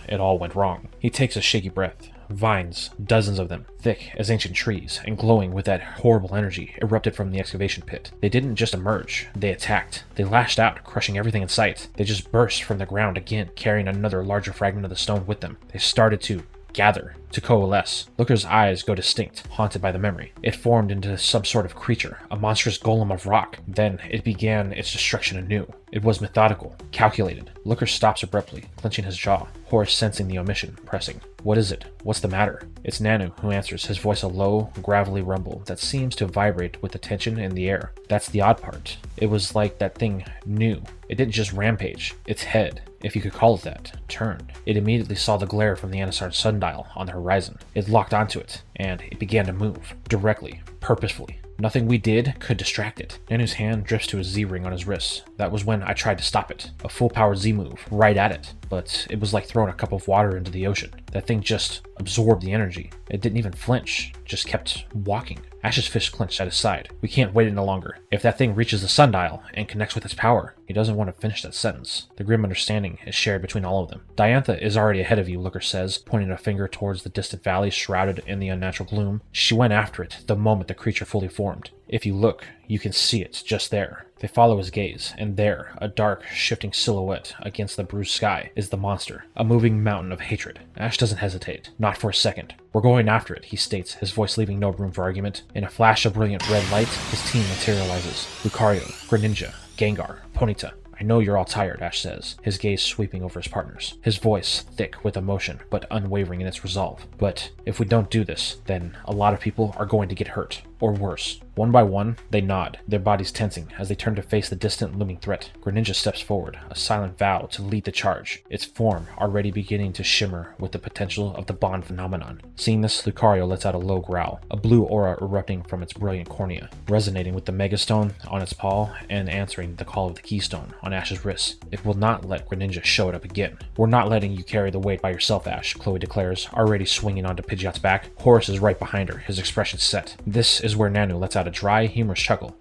it all went wrong." He takes a shaky breath. Vines, dozens of them, thick as ancient trees, and glowing with that horrible energy, erupted from the excavation pit. They didn't just emerge, they attacked. They lashed out, crushing everything in sight. They just burst from the ground again, carrying another larger fragment of the stone with them. They started to gather, to coalesce. Looker's eyes go distinct, haunted by the memory. It formed into some sort of creature, a monstrous golem of rock. Then it began its destruction anew. It was methodical, calculated. Looker stops abruptly, clenching his jaw, Horus sensing the omission, pressing. "What is it? What's the matter?" It's Nanu who answers, his voice a low, gravelly rumble that seems to vibrate with the tension in the air. That's the odd part. It was like that thing knew. It didn't just rampage. Its head, if you could call it that, turned. It immediately saw the glare from the Anastar sundial on the horizon. It locked onto it, and it began to move, directly, purposefully. Nothing we did could distract it. Nanu's hand drifts to a Z-ring on his wrist. That was when I tried to stop it. A full-powered Z-move, right at it. But it was like throwing a cup of water into the ocean. That thing just absorbed the energy. It didn't even flinch, just kept walking. Ash's fist clenched at his side. "We can't wait any longer. If that thing reaches the sundial and connects with its power..." He doesn't want to finish that sentence. The grim understanding is shared between all of them. "DIDNT is already ahead of you," Looker says, pointing a finger towards the distant valley shrouded in the unnatural gloom. "She went after it the moment the creature fully formed. If you look, you can see it just there." They follow his gaze, and there, a dark, shifting silhouette against the bruised sky, is the monster, a moving mountain of hatred. Ash doesn't hesitate, not for a second. "We're going after it," he states, his voice leaving no room for argument. In a flash of brilliant red light, his team materializes. Lucario, Greninja, Gengar, Ponyta. "I know you're all tired," Ash says, his gaze sweeping over his partners. His voice thick with emotion, but unwavering in its resolve. "But if we don't do this, then a lot of people are going to get hurt. Or worse." One by one, they nod, their bodies tensing as they turn to face the distant looming threat. Greninja steps forward, a silent vow to lead the charge, its form already beginning to shimmer with the potential of the bond phenomenon. Seeing this, Lucario lets out a low growl, a blue aura erupting from its brilliant cornea, resonating with the Megastone on its paw and answering the call of the Keystone on Ash's wrist. It will not let Greninja show it up again. "We're not letting you carry the weight by yourself, Ash," Chloe declares, already swinging onto Pidgeot's back. Horus is right behind her, his expression set. This is where Nanu lets out a dry, humorous chuckle.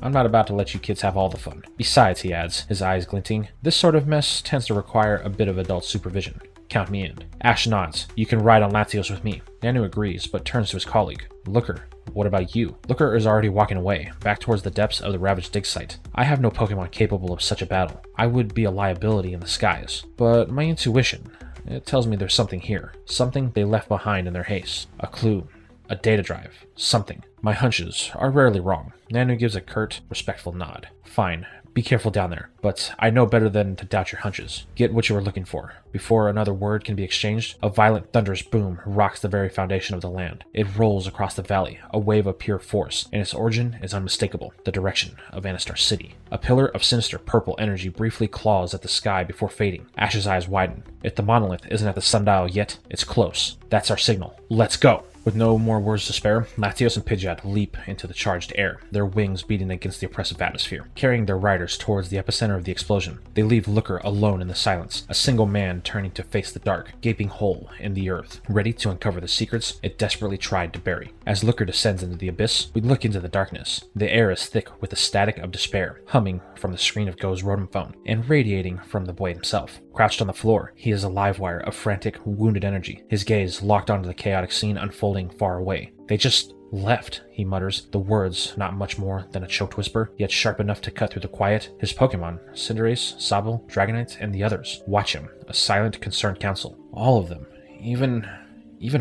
"I'm not about to let you kids have all the fun. Besides," he adds, his eyes glinting, "this sort of mess tends to require a bit of adult supervision. Count me in." Ash nods. "You can ride on Latios with me." Nanu agrees, but turns to his colleague. "Looker, what about you?" Looker is already walking away, back towards the depths of the ravaged dig site. "I have no Pokemon capable of such a battle. I would be a liability in the skies. But my intuition, it tells me there's something here. Something they left behind in their haste. A clue. A data drive. Something. My hunches are rarely wrong." Nanu gives a curt, respectful nod. "Fine. Be careful down there, but I know better than to doubt your hunches. Get what you were looking for." Before another word can be exchanged, a violent thunderous boom rocks the very foundation of the land. It rolls across the valley, a wave of pure force, and its origin is unmistakable, the direction of Anistar City. A pillar of sinister purple energy briefly claws at the sky before fading. Ash's eyes widen. If the monolith isn't at the sundial yet, it's close. That's our signal. Let's go! With no more words to spare, Latios and Pidgeot leap into the charged air, their wings beating against the oppressive atmosphere, carrying their riders towards the epicenter of the explosion. They leave Looker alone in the silence, a single man turning to face the dark, gaping hole in the earth, ready to uncover the secrets it desperately tried to bury. As Looker descends into the abyss, we look into the darkness. The air is thick with the static of despair, humming from the screen of Goh's rodent phone, and radiating from the boy himself. Crouched on the floor, he is a live wire of frantic, wounded energy, his gaze locked onto the chaotic scene unfolding far away. "They just left," he mutters, the words not much more than a choked whisper, yet sharp enough to cut through the quiet. His Pokemon, Cinderace, Sobble, Dragonite, and the others, watch him, a silent, concerned council. All of them, even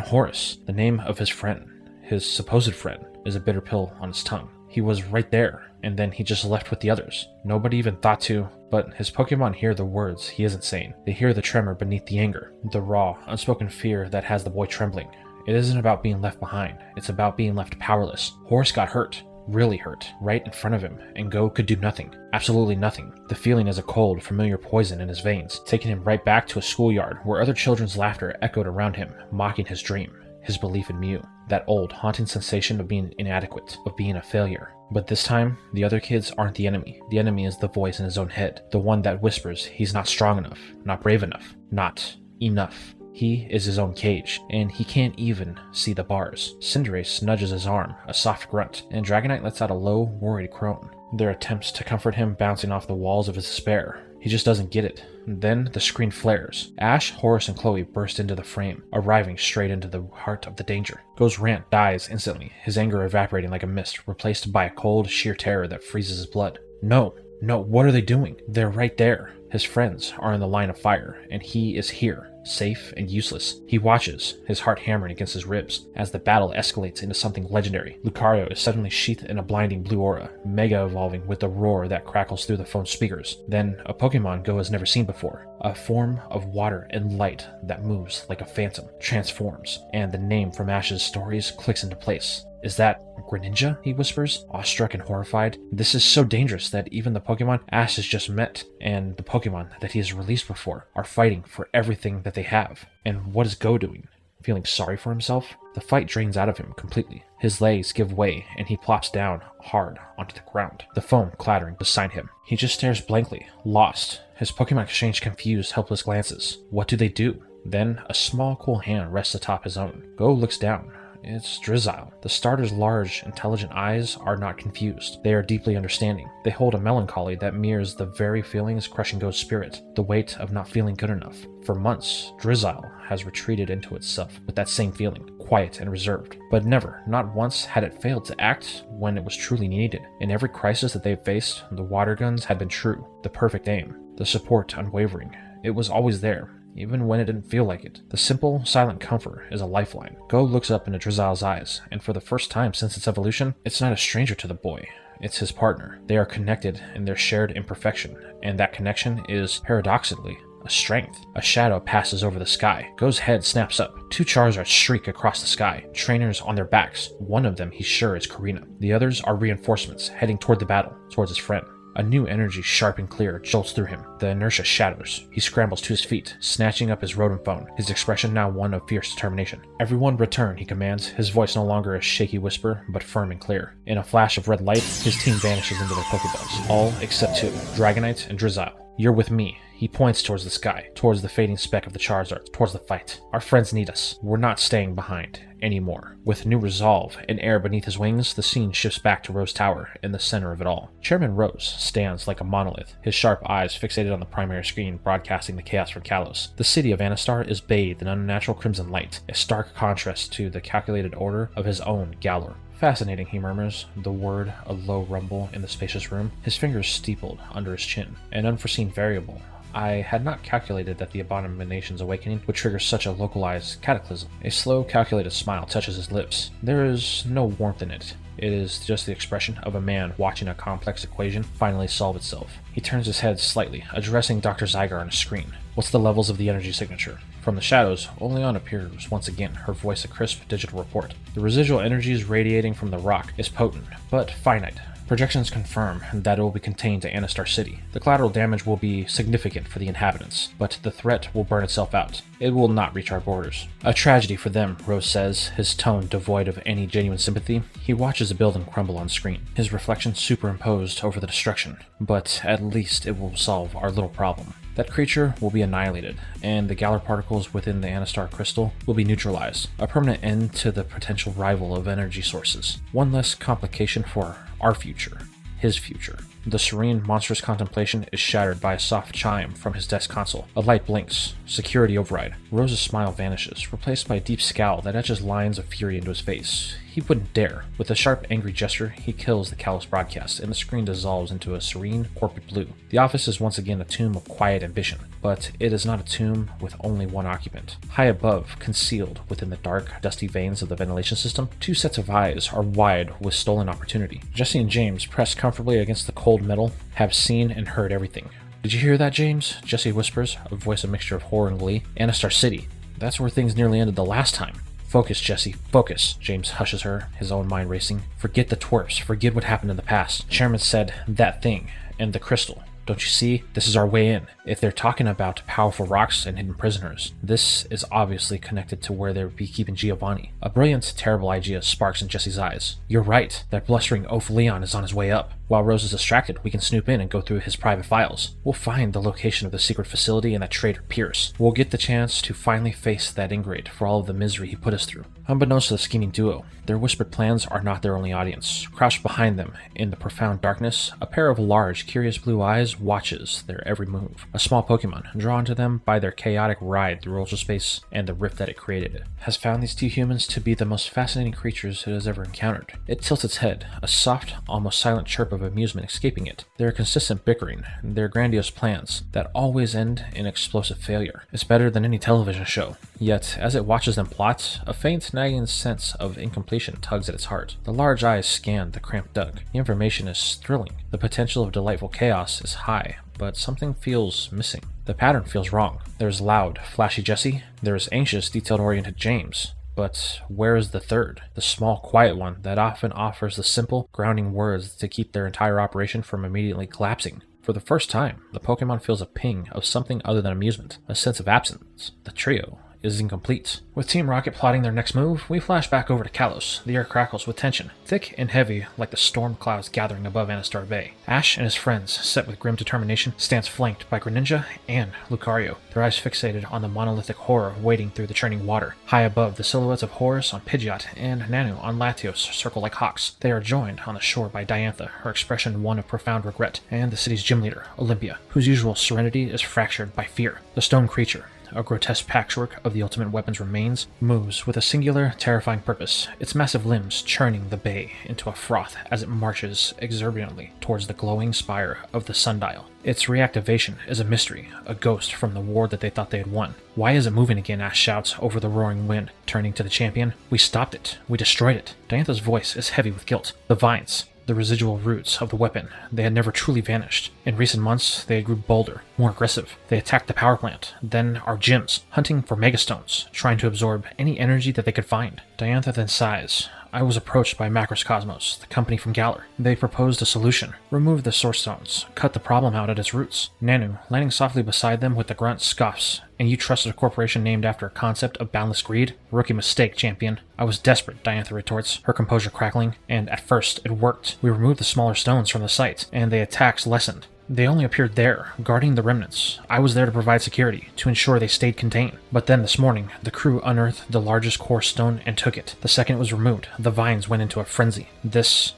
Horus. The name of his friend, his supposed friend, is a bitter pill on his tongue. He was right there, and then he just left with the others. Nobody even thought to... But his Pokemon hear the words he isn't saying. They hear the tremor beneath the anger, the raw, unspoken fear that has the boy trembling. It isn't about being left behind. It's about being left powerless. Horus got hurt. Really hurt, right in front of him, and Goh could do nothing. Absolutely nothing. The feeling is a cold, familiar poison in his veins, taking him right back to a schoolyard where other children's laughter echoed around him, mocking his dream, his belief in Mew. That old, haunting sensation of being inadequate, of being a failure. But this time, the other kids aren't the enemy. The enemy is the voice in his own head, the one that whispers he's not strong enough, not brave enough, not enough. He is his own cage, and he can't even see the bars. Cinderace nudges his arm, a soft grunt, and Dragonite lets out a low, worried groan. Their attempts to comfort him bouncing off the walls of his despair. He just doesn't get it. Then the screen flares. Ash, Horus, and Chloe burst into the frame, arriving straight into the heart of the danger. Goh's rant dies instantly, his anger evaporating like a mist, replaced by a cold, sheer terror that freezes his blood. No, what are they doing? They're right there. His friends are in the line of fire, and he is here, safe and useless. He watches, his heart hammering against his ribs, as the battle escalates into something legendary. Lucario is suddenly sheathed in a blinding blue aura, mega evolving with the roar that crackles through the phone's speakers. Then, a Pokemon Goh has never seen before. A form of water and light that moves like a phantom, transforms, and the name from Ash's stories clicks into place. Is that Greninja? He whispers, awestruck and horrified. This is so dangerous that even the Pokemon Ash has just met, and the Pokemon that he has released before, are fighting for everything that they have. And what is Goh doing? Feeling sorry for himself? The fight drains out of him completely. His legs give way, and he plops down hard onto the ground, the foam clattering beside him. He just stares blankly, lost. His Pokemon exchange confused, helpless glances. What do they do? Then, a small, cool hand rests atop his own. Goh looks down. It's Drizzile. The starter's large, intelligent eyes are not confused. They are deeply understanding. They hold a melancholy that mirrors the very feelings crushing Goh's spirit, the weight of not feeling good enough. For months, Drizzile has retreated into itself with that same feeling, quiet and reserved. But never, not once, had it failed to act when it was truly needed. In every crisis that they've faced, the water guns had been true, the perfect aim, the support unwavering. It was always there, even when it didn't feel like it. The simple, silent comfort is a lifeline. Goh looks up into Drizzile's eyes, and for the first time since its evolution, it's not a stranger to the boy. It's his partner. They are connected in their shared imperfection, and that connection is, paradoxically, a strength. A shadow passes over the sky. Goh's head snaps up. Two Charizards streak across the sky, trainers on their backs. One of them he's sure is Karina. The others are reinforcements, heading toward the battle, towards his friend. A new energy, sharp and clear, jolts through him. The inertia shatters. He scrambles to his feet, snatching up his rodent phone, his expression now one of fierce determination. Everyone return, he commands, his voice no longer a shaky whisper, but firm and clear. In a flash of red light, his team vanishes into their Pokeballs. All except two, Dragonite and Drizzile. You're with me. He points towards the sky, towards the fading speck of the Charizard, towards the fight. Our friends need us. We're not staying behind anymore. With new resolve and air beneath his wings, the scene shifts back to Rose Tower, in the center of it all. Chairman Rose stands like a monolith, his sharp eyes fixated on the primary screen broadcasting the chaos from Kalos. The city of Anastar is bathed in unnatural crimson light, a stark contrast to the calculated order of his own Galar. Fascinating, he murmurs, the word a low rumble in the spacious room, his fingers steepled under his chin. An unforeseen variable. I had not calculated that the abomination's awakening would trigger such a localized cataclysm. A slow, calculated smile touches his lips. There is no warmth in it. It is just the expression of a man watching a complex equation finally solve itself. He turns his head slightly, addressing Dr. Zygarde on a screen. What's the levels of the energy signature? From the shadows, Oleon appears once again, her voice a crisp digital report. The residual energies radiating from the rock is potent, but finite. Projections confirm that it will be contained to Anistar City. The collateral damage will be significant for the inhabitants, but the threat will burn itself out. It will not reach our borders. A tragedy for them, Rose says, his tone devoid of any genuine sympathy. He watches the building crumble on screen, his reflection superimposed over the destruction. But at least it will solve our little problem. That creature will be annihilated, and the Galar particles within the Anastar crystal will be neutralized, a permanent end to the potential rival of energy sources. One less complication for our future, his future. The serene, monstrous contemplation is shattered by a soft chime from his desk console. A light blinks. Security override. Rose's smile vanishes, replaced by a deep scowl that etches lines of fury into his face. He wouldn't dare. With a sharp, angry gesture, he kills the Kalos broadcast, and the screen dissolves into a serene, corporate blue. The office is once again a tomb of quiet ambition, but it is not a tomb with only one occupant. High above, concealed within the dark, dusty veins of the ventilation system, two sets of eyes are wide with stolen opportunity. Jesse and James, pressed comfortably against the cold metal, have seen and heard everything. Did you hear that, James? Jesse whispers, a voice a mixture of horror and glee. Anistar City. That's where things nearly ended the last time. Focus, Jesse, focus. James hushes her, his own mind racing. Forget the twerps, forget what happened in the past. Chairman said, that thing, and the crystal. Don't you see? This is our way in. If they're talking about powerful rocks and hidden prisoners, this is obviously connected to where they would be keeping Giovanni. A brilliant, terrible idea sparks in Jesse's eyes. You're right. That blustering oaf Leon is on his way up. While Rose is distracted, we can snoop in and go through his private files. We'll find the location of the secret facility and that traitor Pierce. We'll get the chance to finally face that ingrate for all of the misery he put us through. Unbeknownst to the scheming duo, their whispered plans are not their only audience. Crouched behind them, in the profound darkness, a pair of large, curious blue eyes watches their every move. A small Pokemon, drawn to them by their chaotic ride through ultra space and the rift that it created, has found these two humans to be the most fascinating creatures it has ever encountered. It tilts its head, a soft, almost silent chirp of amusement escaping it. Their consistent bickering, their grandiose plans, that always end in explosive failure. It's better than any television show. Yet, as it watches them plot, a faint, nagging sense of incompletion tugs at its heart. The large eyes scan the cramped duck. The information is thrilling. The potential of delightful chaos is high, but something feels missing. The pattern feels wrong. There's loud, flashy Jesse. There's anxious, detail-oriented James. But where is the third? The small, quiet one that often offers the simple, grounding words to keep their entire operation from immediately collapsing. For the first time, the Pokemon feels a ping of something other than amusement, a sense of absence. The trio is incomplete. With Team Rocket plotting their next move, we flash back over to Kalos. The air crackles with tension, thick and heavy like the storm clouds gathering above Anistar Bay. Ash and his friends, set with grim determination, stands flanked by Greninja and Lucario, their eyes fixated on the monolithic horror wading through the churning water. High above, the silhouettes of Horus on Pidgeot and Nanu on Latios circle like hawks. They are joined on the shore by Diantha, her expression one of profound regret, and the city's gym leader, Olympia, whose usual serenity is fractured by fear. The stone creature, a grotesque patchwork of the ultimate weapon's remains, moves with a singular, terrifying purpose, its massive limbs churning the bay into a froth as it marches exuberantly towards the glowing spire of the sundial. Its reactivation is a mystery, a ghost from the war that they thought they had won. Why is it moving again? Ash shouts over the roaring wind, turning to the champion. We stopped it. We destroyed it. Diantha's voice is heavy with guilt. The vines, the residual roots of the weapon, they had never truly vanished. In recent months, they had grew bolder, more aggressive. They attacked the power plant, then our gyms, hunting for megastones, trying to absorb any energy that they could find. Diantha then sighs. I was approached by Macroscosmos, the company from Galar. They proposed a solution. Remove the source stones, cut the problem out at its roots. Nanu, landing softly beside them with a grunt, scoffs. And you trusted a corporation named after a concept of boundless greed? Rookie mistake, champion. I was desperate, Diantha retorts, her composure crackling, and at first it worked. We removed the smaller stones from the site, and the attacks lessened. They only appeared there, guarding the remnants. I was there to provide security, to ensure they stayed contained. But then this morning, the crew unearthed the largest core stone and took it. The second it was removed, the vines went into a frenzy. This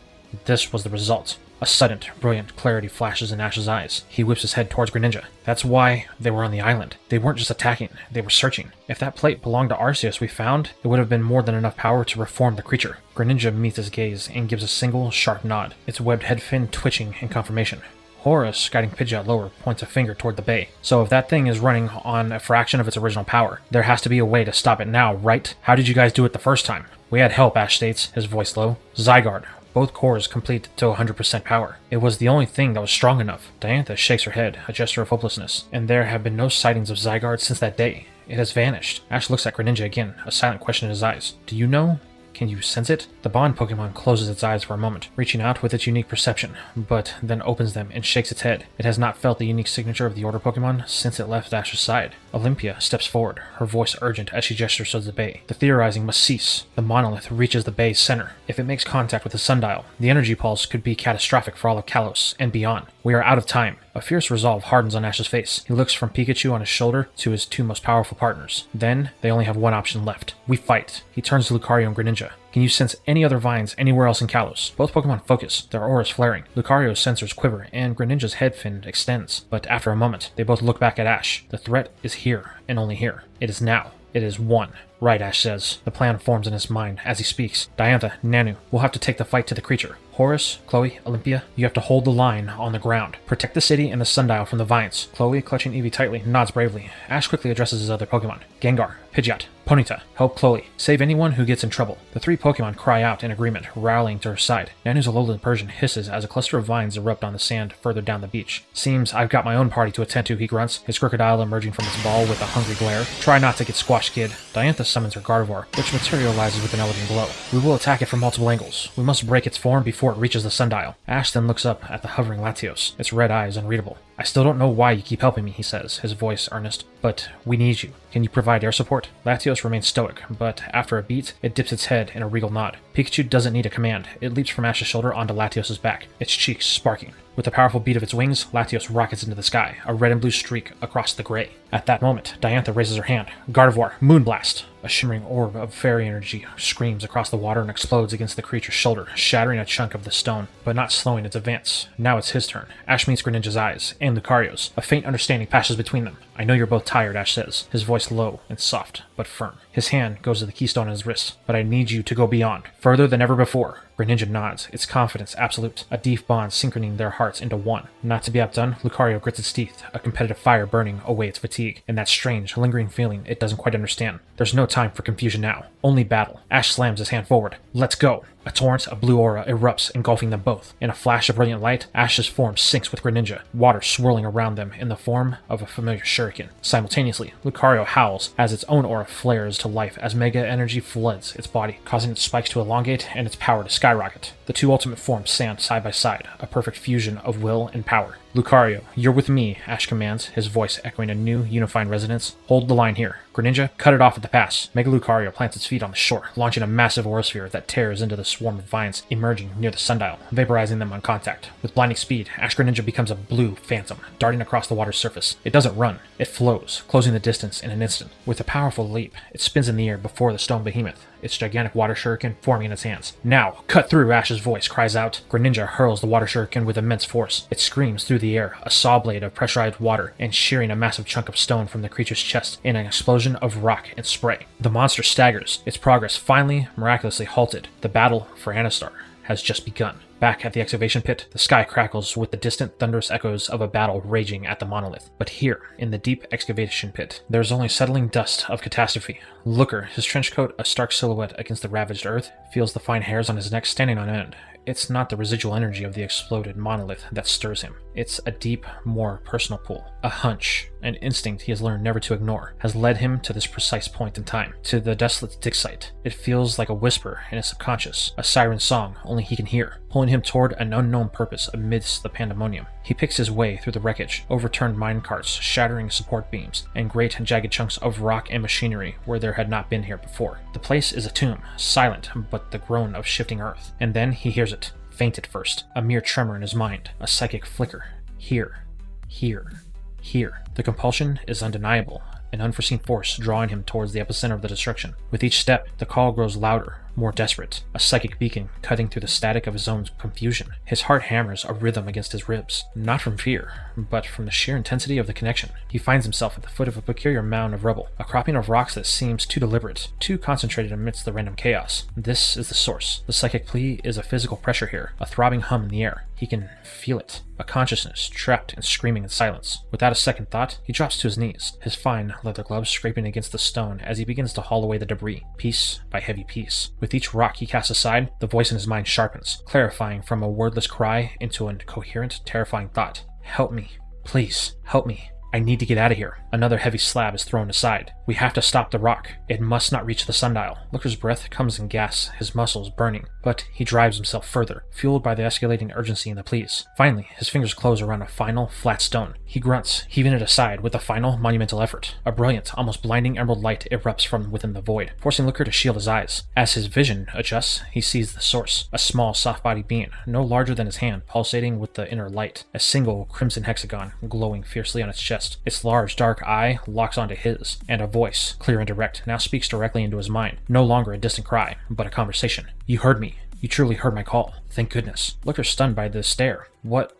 was the result. A sudden, brilliant clarity flashes in Ash's eyes. He whips his head towards Greninja. That's why they were on the island. They weren't just attacking, they were searching. If that plate belonged to Arceus we found, it would have been more than enough power to reform the creature. Greninja meets his gaze and gives a single, sharp nod, its webbed head fin twitching in confirmation. Horus, guiding Pidgeot lower, points a finger toward the bay. So if that thing is running on a fraction of its original power, there has to be a way to stop it now, right? How did you guys do it the first time? We had help, Ash states, his voice low. Zygarde. Both cores complete to 100% power. It was the only thing that was strong enough. Diantha shakes her head, a gesture of hopelessness. And there have been no sightings of Zygarde since that day. It has vanished. Ash looks at Greninja again, a silent question in his eyes. Do you know? Can you sense it? The Bond Pokemon closes its eyes for a moment, reaching out with its unique perception, but then opens them and shakes its head. It has not felt the unique signature of the Order Pokemon since it left Ash's side. Olympia steps forward, her voice urgent as she gestures towards the bay. The theorizing must cease. The monolith reaches the bay's center. If it makes contact with the sundial, the energy pulse could be catastrophic for all of Kalos and beyond. We are out of time. A fierce resolve hardens on Ash's face. He looks from Pikachu on his shoulder to his two most powerful partners. Then, they only have one option left. We fight. He turns to Lucario and Greninja. Can you sense any other vines anywhere else in Kalos? Both Pokemon focus, their auras flaring. Lucario's sensors quiver, and Greninja's head fin extends. But after a moment, they both look back at Ash. The threat is here, and only here. It is now. It is one. Right, Ash says. The plan forms in his mind as he speaks. Diantha, Nanu, we'll have to take the fight to the creature. Horus, Chloe, Olympia, you have to hold the line on the ground. Protect the city and the sundial from the vines. Chloe, clutching Eevee tightly, nods bravely. Ash quickly addresses his other Pokemon. Gengar, Pidgeot, Ponyta, help Chloe. Save anyone who gets in trouble. The three Pokemon cry out in agreement, rallying to her side. Nanu's Alolan Persian hisses as a cluster of vines erupt on the sand further down the beach. Seems I've got my own party to attend to, he grunts, his crocodile emerging from its ball with a hungry glare. Try not to get squashed, kid. DIDNT summons her Gardevoir, which materializes with an elegant glow. We will attack it from multiple angles. We must break its form before it reaches the sundial. Ash then looks up at the hovering Latios, its red eyes unreadable. I still don't know why you keep helping me, he says, his voice earnest, but we need you. Can you provide air support? Latios remains stoic, but after a beat, it dips its head in a regal nod. Pikachu doesn't need a command. It leaps from Ash's shoulder onto Latios' back, its cheeks sparking. With a powerful beat of its wings, Latios rockets into the sky, a red and blue streak across the gray. At that moment, DIDNT raises her hand. Gardevoir, Moonblast! A shimmering orb of fairy energy screams across the water and explodes against the creature's shoulder, shattering a chunk of the stone, but not slowing its advance. Now it's his turn. Ash meets Greninja's eyes, and Lucario's. A faint understanding passes between them. I know you're both tired, Ash says, his voice low and soft, but firm. His hand goes to the keystone on his wrist, but I need you to go beyond, further than ever before. Greninja nods, its confidence absolute, a deep bond synchroning their hearts into one. Not to be outdone, Lucario grits its teeth, a competitive fire burning away its fatigue, and that strange, lingering feeling it doesn't quite understand. There's no time for confusion now, only battle. Ash slams his hand forward. Let's go! A torrent of blue aura erupts, engulfing them both. In a flash of brilliant light, Ash's form syncs with Greninja, water swirling around them in the form of a familiar shuriken. Simultaneously, Lucario howls as its own aura flares to life as mega energy floods its body, causing its spikes to elongate and its power to skyrocket. The two ultimate forms stand side by side, a perfect fusion of will and power. Lucario, you're with me, Ash commands, his voice echoing a new, unifying resonance. Hold the line here. Greninja, cut it off at the pass. Mega Lucario plants its feet on the shore, launching a massive aura sphere that tears into the swarm of vines emerging near the sundial, vaporizing them on contact. With blinding speed, Ash Greninja becomes a blue phantom, darting across the water's surface. It doesn't run, it flows, closing the distance in an instant. With a powerful leap, it spins in the air before the stone behemoth, its gigantic water shuriken forming in its hands. Now, cut through, Ash's voice cries out. Greninja hurls the water shuriken with immense force. It screams through the air, a saw blade of pressurized water, and shearing a massive chunk of stone from the creature's chest in an explosion of rock and spray. The monster staggers, its progress finally miraculously halted. The battle for Anastar has just begun. Back at the excavation pit, the sky crackles with the distant thunderous echoes of a battle raging at the monolith. But here, in the deep excavation pit, there's only settling dust of catastrophe. Looker, his trench coat a stark silhouette against the ravaged earth, feels the fine hairs on his neck standing on end. It's not the residual energy of the exploded monolith that stirs him. It's a deep, more personal pull. A hunch, an instinct he has learned never to ignore, has led him to this precise point in time, to the desolate dig site. It feels like a whisper in his subconscious, a siren song only he can hear, pulling him toward an unknown purpose amidst the pandemonium. He picks his way through the wreckage, overturned minecarts, shattering support beams, and great jagged chunks of rock and machinery where there had not been here before. The place is a tomb, silent but the groan of shifting earth. And then he hears it, faint at first, a mere tremor in his mind, a psychic flicker. Here, here, here. The compulsion is undeniable, an unforeseen force drawing him towards the epicenter of the destruction. With each step, the call grows louder, more desperate, a psychic beacon cutting through the static of his own confusion. His heart hammers a rhythm against his ribs, not from fear, but from the sheer intensity of the connection. He finds himself at the foot of a peculiar mound of rubble, a cropping of rocks that seems too deliberate, too concentrated amidst the random chaos. This is the source. The psychic plea is a physical pressure here, a throbbing hum in the air. He can feel it, a consciousness trapped and screaming in silence. Without a second thought, he drops to his knees, his fine leather gloves scraping against the stone as he begins to haul away the debris, piece by heavy piece. With each rock he casts aside, the voice in his mind sharpens, clarifying from a wordless cry into a coherent, terrifying thought. Help me. Please, help me. I need to get out of here. Another heavy slab is thrown aside. We have to stop the rock. It must not reach the sundial. Looker's breath comes in gasps, his muscles burning, but he drives himself further, fueled by the escalating urgency in the pleas. Finally, his fingers close around a final, flat stone. He grunts, heaving it aside with a final, monumental effort. A brilliant, almost blinding emerald light erupts from within the void, forcing Looker to shield his eyes. As his vision adjusts, he sees the source, a small, soft-bodied being, no larger than his hand, pulsating with the inner light, a single crimson hexagon glowing fiercely on its chest. Its large, dark eye locks onto his, and a voice, clear and direct, now speaks directly into his mind. No longer a distant cry, but a conversation. You heard me. You truly heard my call. Thank goodness. Looker's stunned by this stare. What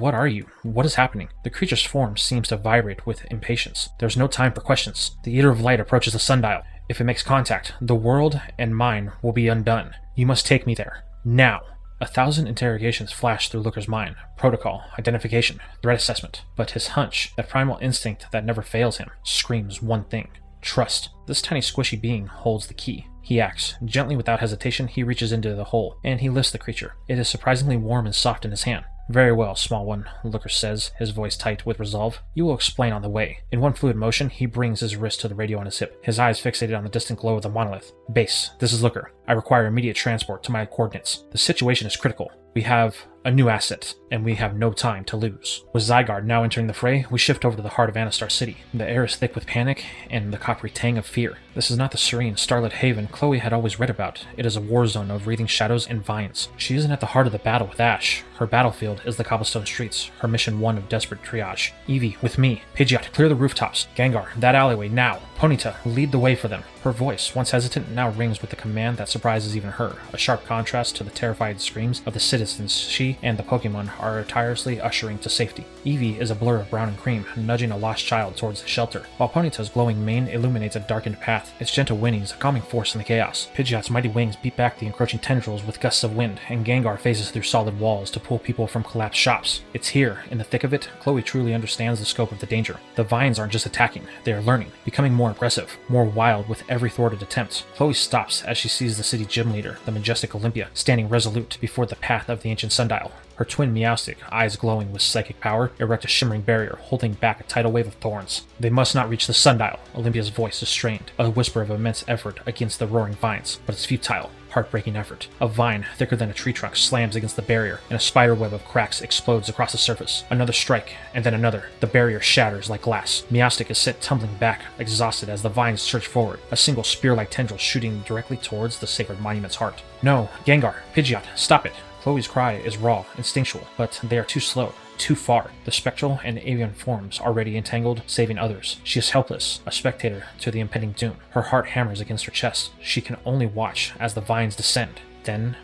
are you? What is happening? The creature's form seems to vibrate with impatience. There's no time for questions. The Eater of Light approaches the sundial. If it makes contact, the world and mine will be undone. You must take me there. Now. 1,000 interrogations flashed through Looker's mind. Protocol, identification, threat assessment. But his hunch, that primal instinct that never fails him, screams one thing: trust. This tiny squishy being holds the key. He acts. Gently, without hesitation, he reaches into the hole, and he lifts the creature. It is surprisingly warm and soft in his hand. Very well, small one, Looker says, his voice tight with resolve. You will explain on the way. In one fluid motion, he brings his wrist to the radio on his hip, his eyes fixated on the distant glow of the monolith. Base, this is Looker. I require immediate transport to my coordinates. The situation is critical. We have a new asset, and we have no time to lose. With Zygarde now entering the fray, we shift over to the heart of Anistar City. The air is thick with panic and the coppery tang of fear. This is not the serene, starlit haven Chloe had always read about. It is a war zone of wreathing shadows and vines. She isn't at the heart of the battle with Ash. Her battlefield is the cobblestone streets, her mission one of desperate triage. Evie, with me. Pidgeot, clear the rooftops. Gengar, that alleyway, now. Ponyta, lead the way for them. Her voice, once hesitant, now rings with a command that surprises even her, a sharp contrast to the terrified screams of the citizens she and the Pokemon are tirelessly ushering to safety. Eevee is a blur of brown and cream, nudging a lost child towards the shelter, while Ponyta's glowing mane illuminates a darkened path. Its gentle whinnies a calming force in the chaos. Pidgeot's mighty wings beat back the encroaching tendrils with gusts of wind, and Gengar phases through solid walls to pull people from collapsed shops. It's here, in the thick of it, Chloe truly understands the scope of the danger. The vines aren't just attacking, they are learning, becoming more aggressive, more wild with every thwarted attempt. Chloe stops as she sees the city gym leader, the majestic Olympia, standing resolute before the path of the ancient sundial. Her twin Meowstic, eyes glowing with psychic power, erect a shimmering barrier, holding back a tidal wave of thorns. They must not reach the sundial. Olympia's voice is strained, a whisper of immense effort against the roaring vines, but it's futile. Heartbreaking effort. A vine, thicker than a tree trunk, slams against the barrier, and a spiderweb of cracks explodes across the surface. Another strike, and then another. The barrier shatters like glass. Meowstic is sent tumbling back, exhausted as the vines surge forward, a single spear-like tendril shooting directly towards the sacred monument's heart. No, Gengar, Pidgeot, stop it. Chloe's cry is raw, instinctual, but they are too slow, too far. The spectral and avian forms already entangled, saving others. She is helpless, a spectator to the impending doom. Her heart hammers against her chest. She can only watch as the vines descend. Then,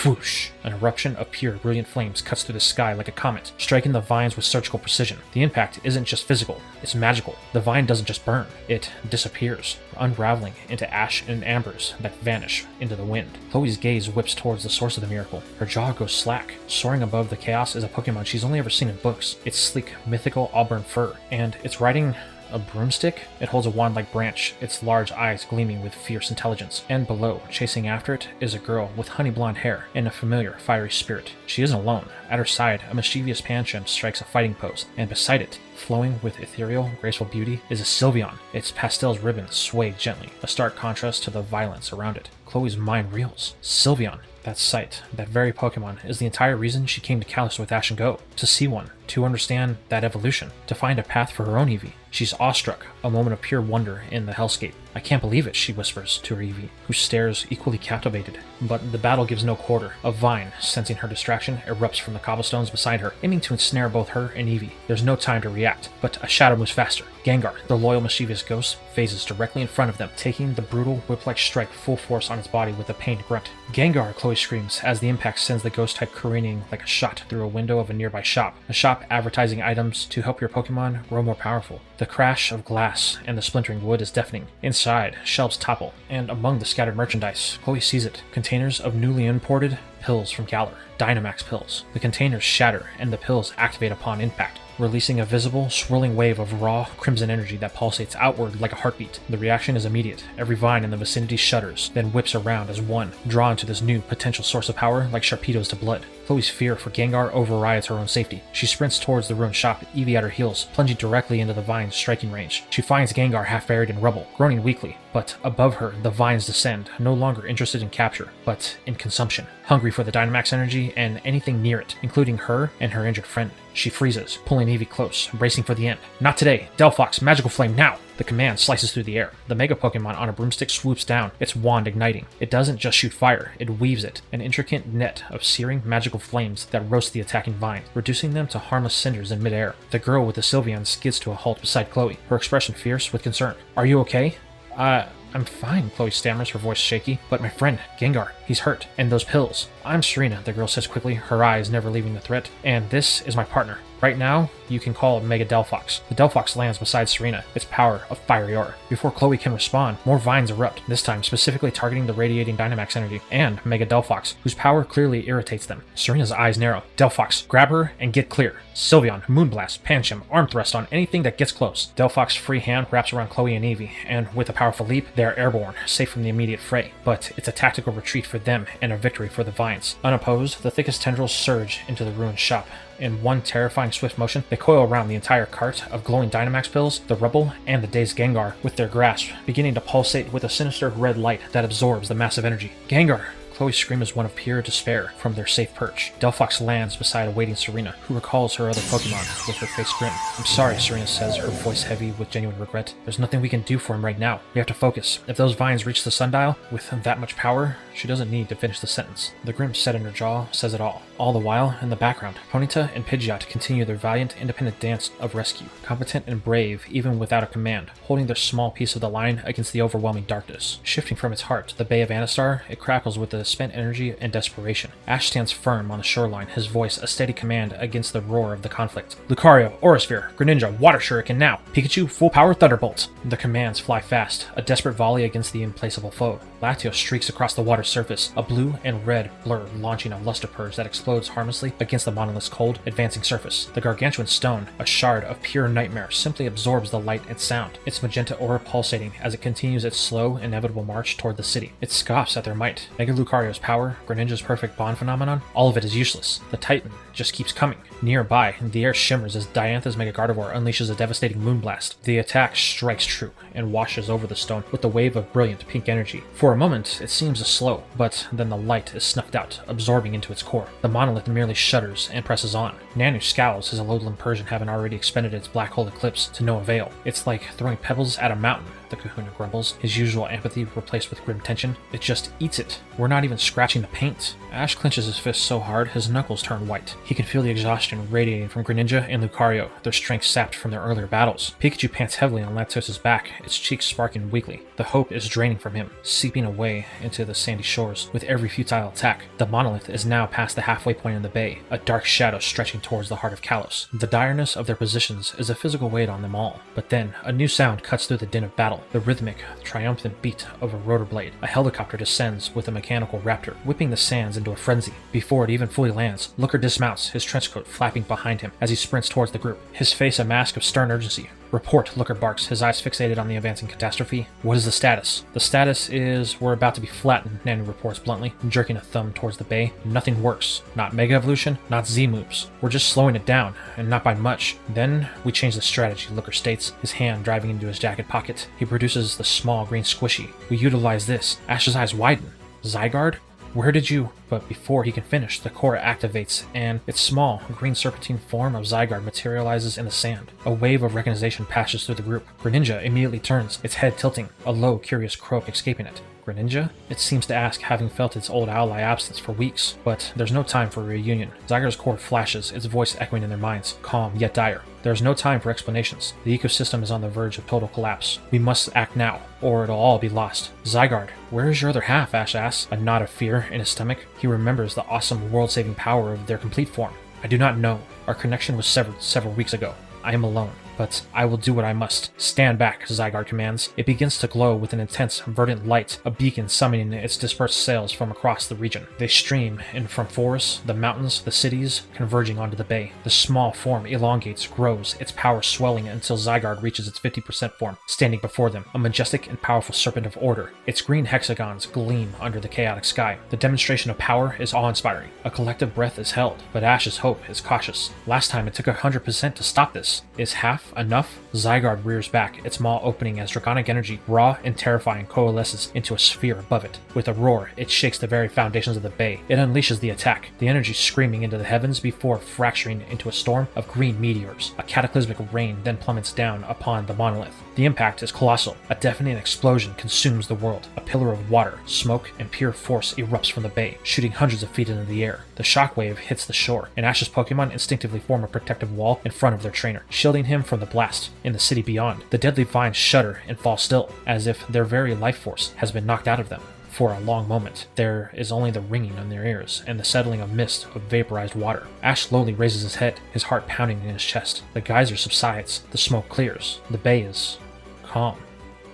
whoosh! An eruption of pure, brilliant flames cuts through the sky like a comet, striking the vines with surgical precision. The impact isn't just physical, it's magical. The vine doesn't just burn, it disappears, unraveling into ash and ambers that vanish into the wind. Chloe's gaze whips towards the source of the miracle. Her jaw goes slack. Soaring above the chaos is a Pokemon she's only ever seen in books. Its sleek, mythical auburn fur, and it's riding a broomstick? It holds a wand-like branch, its large eyes gleaming with fierce intelligence. And below, chasing after it, is a girl with honey blonde hair and a familiar, fiery spirit. She isn't alone. At her side, a mischievous Pancham strikes a fighting pose, and beside it, flowing with ethereal, graceful beauty, is a Sylveon. Its pastel's ribbons sway gently, a stark contrast to the violence around it. Chloe's mind reels. Sylveon. That sight, that very Pokemon, is the entire reason she came to Kalos with Ash and Goh. To see one, to understand that evolution, to find a path for her own Eevee. She's awestruck, a moment of pure wonder in the hellscape. I can't believe it, she whispers to her Eevee, who stares equally captivated. But the battle gives no quarter. A vine, sensing her distraction, erupts from the cobblestones beside her, aiming to ensnare both her and Eevee. There's no time to react, but a shadow moves faster. Gengar, the loyal mischievous ghost, phases directly in front of them, taking the brutal whip-like strike full force on its body with a pained grunt. Gengar, Chloe screams, as the impact sends the ghost type careening like a shot through a window of a nearby shop. A shop advertising items to help your Pokemon grow more powerful. The crash of glass and the splintering wood is deafening. Inside, shelves topple, and among the scattered merchandise, Chloe sees it. Containers of newly imported pills from Galar. Dynamax pills. The containers shatter, and the pills activate upon impact, releasing a visible, swirling wave of raw, crimson energy that pulsates outward like a heartbeat. The reaction is immediate. Every vine in the vicinity shudders, then whips around as one, drawn to this new potential source of power like Sharpedo's to blood. Chloe's fear for Gengar overrides her own safety. She sprints towards the ruined shop, Eevee at her heels, plunging directly into the vine's striking range. She finds Gengar half buried in rubble, groaning weakly, but above her, the vines descend, no longer interested in capture, but in consumption, hungry for the Dynamax energy and anything near it, including her and her injured friend. She freezes, pulling Eevee close, bracing for the end. Not today! Delphox, Magical Flame, now! The command slices through the air. The Mega Pokemon on a broomstick swoops down, its wand igniting. It doesn't just shoot fire, it weaves it, an intricate net of searing magical flames that roast the attacking vines, reducing them to harmless cinders in midair. The girl with the Sylveon skids to a halt beside Chloe, her expression fierce with concern. Are you okay? I'm fine, Chloe stammers, her voice shaky. But my friend, Gengar, he's hurt. And those pills. I'm Serena, the girl says quickly, her eyes never leaving the threat, and this is my partner. Right now, you can call it Mega Delphox. The Delphox lands beside Serena, its power of fiery aura. Before Chloe can respond, more vines erupt, this time specifically targeting the radiating Dynamax energy, and Mega Delphox, whose power clearly irritates them. Serena's eyes narrow. Delphox, grab her and get clear. Sylveon, Moonblast, Pancham, Arm Thrust on anything that gets close. Delphox's free hand wraps around Chloe and Eevee, and with a powerful leap, they are airborne, safe from the immediate fray. But it's a tactical retreat for them and a victory for the vines. Unopposed, the thickest tendrils surge into the ruined shop. In one terrifying swift motion, they coil around the entire cart of glowing Dynamax pills, the rubble, and the dazed Gengar, with their grasp beginning to pulsate with a sinister red light that absorbs the massive energy. Gengar! Chloe's scream is one of pure despair from their safe perch. Delphox lands beside a waiting Serena, who recalls her other Pokemon with her face grim. I'm sorry, Serena says, her voice heavy with genuine regret. There's nothing we can do for him right now. We have to focus. If those vines reach the sundial with that much power, she doesn't need to finish the sentence. The grim set in her jaw says it all. All the while, in the background, Ponyta and Pidgeot continue their valiant, independent dance of rescue, competent and brave even without a command, holding their small piece of the line against the overwhelming darkness. Shifting from its heart to the Bay of Anastar, it crackles with the spent energy and desperation. Ash stands firm on the shoreline, his voice a steady command against the roar of the conflict. Lucario, Aurasphere, Greninja, Water Shuriken now! Pikachu, full power Thunderbolt! The commands fly fast, a desperate volley against the implacable foe. Latios streaks across the water's surface, a blue and red blur launching a luster purge that explodes harmlessly against the monolith's cold, advancing surface. The gargantuan stone, a shard of pure nightmare, simply absorbs the light and sound, its magenta aura pulsating as it continues its slow, inevitable march toward the city. It scoffs at their might. Mega Lucario's power, Greninja's perfect bond phenomenon, all of it is useless. The Titan just keeps coming. Nearby, the air shimmers as Diantha's Mega Gardevoir unleashes a devastating Moonblast. The attack strikes true and washes over the stone with a wave of brilliant pink energy. For a moment, it seems slow, but then the light is snuffed out, absorbing into its core. The monolith merely shudders and presses on. Nanu scowls, his Alolan Persian having already expended its black hole eclipse to no avail. It's like throwing pebbles at a mountain, the Kahuna grumbles, his usual empathy replaced with grim tension. It just eats it. We're not even scratching the paint. Ash clenches his fist so hard his knuckles turn white. He can feel the exhaustion radiating from Greninja and Lucario, their strength sapped from their earlier battles. Pikachu pants heavily on Latios' back, its cheeks sparking weakly. The hope is draining from him, seeping away into the sandy shores with every futile attack. The monolith is now past the halfway point in the bay, a dark shadow stretching towards the heart of Kalos. The direness of their positions is a physical weight on them all. But then, a new sound cuts through the din of battle, the rhythmic, triumphant beat of a rotor blade. A helicopter descends with a mechanical raptor, whipping the sands into a frenzy. Before it even fully lands, Looker dismounts, his trenchcoat flapping behind him as he sprints towards the group, his face a mask of stern urgency. Report, Looker barks, his eyes fixated on the advancing catastrophe. What is the status? The status is we're about to be flattened, Nanu reports bluntly, jerking a thumb towards the bay. Nothing works. Not Mega Evolution, not Z-moves. We're just slowing it down, and not by much. Then we change the strategy, Looker states, his hand driving into his jacket pocket. He produces the small green squishy. We utilize this. Ash's eyes widen. Zygarde? Where did you... But before he can finish, the core activates, and its small, green serpentine form of Zygarde materializes in the sand. A wave of recognition passes through the group. Greninja immediately turns, its head tilting, a low, curious croak escaping it. Greninja? It seems to ask, having felt its old ally absence for weeks. But there's no time for a reunion. Zygarde's core flashes, its voice echoing in their minds, calm yet dire. There's no time for explanations. The ecosystem is on the verge of total collapse. We must act now, or it'll all be lost. Zygarde, where is your other half? Ash asks, a knot of fear in his stomach. He remembers the awesome world-saving power of their complete form. I do not know. Our connection was severed several weeks ago. I am alone. But I will do what I must. Stand back, Zygarde commands. It begins to glow with an intense, verdant light, a beacon summoning its dispersed sails from across the region. They stream in from forests, the mountains, the cities, converging onto the bay. The small form elongates, grows, its power swelling until Zygarde reaches its 50% form, standing before them, a majestic and powerful serpent of order. Its green hexagons gleam under the chaotic sky. The demonstration of power is awe-inspiring. A collective breath is held, but Ash's hope is cautious. Last time it took 100% to stop this. Is half enough? Zygarde rears back, its maw opening as draconic energy, raw and terrifying, coalesces into a sphere above it. With a roar, it shakes the very foundations of the bay. It unleashes the attack, the energy screaming into the heavens before fracturing into a storm of green meteors. A cataclysmic rain then plummets down upon the monolith. The impact is colossal. A deafening explosion consumes the world. A pillar of water, smoke, and pure force erupts from the bay, shooting hundreds of feet into the air. The shockwave hits the shore, and Ash's Pokemon instinctively form a protective wall in front of their trainer, shielding him from the blast. In the city beyond, the deadly vines shudder and fall still, as if their very life force has been knocked out of them. For a long moment, there is only the ringing in their ears and the settling of mist of vaporized water. Ash slowly raises his head, his heart pounding in his chest. The geyser subsides, the smoke clears, the bay is calm.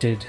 Did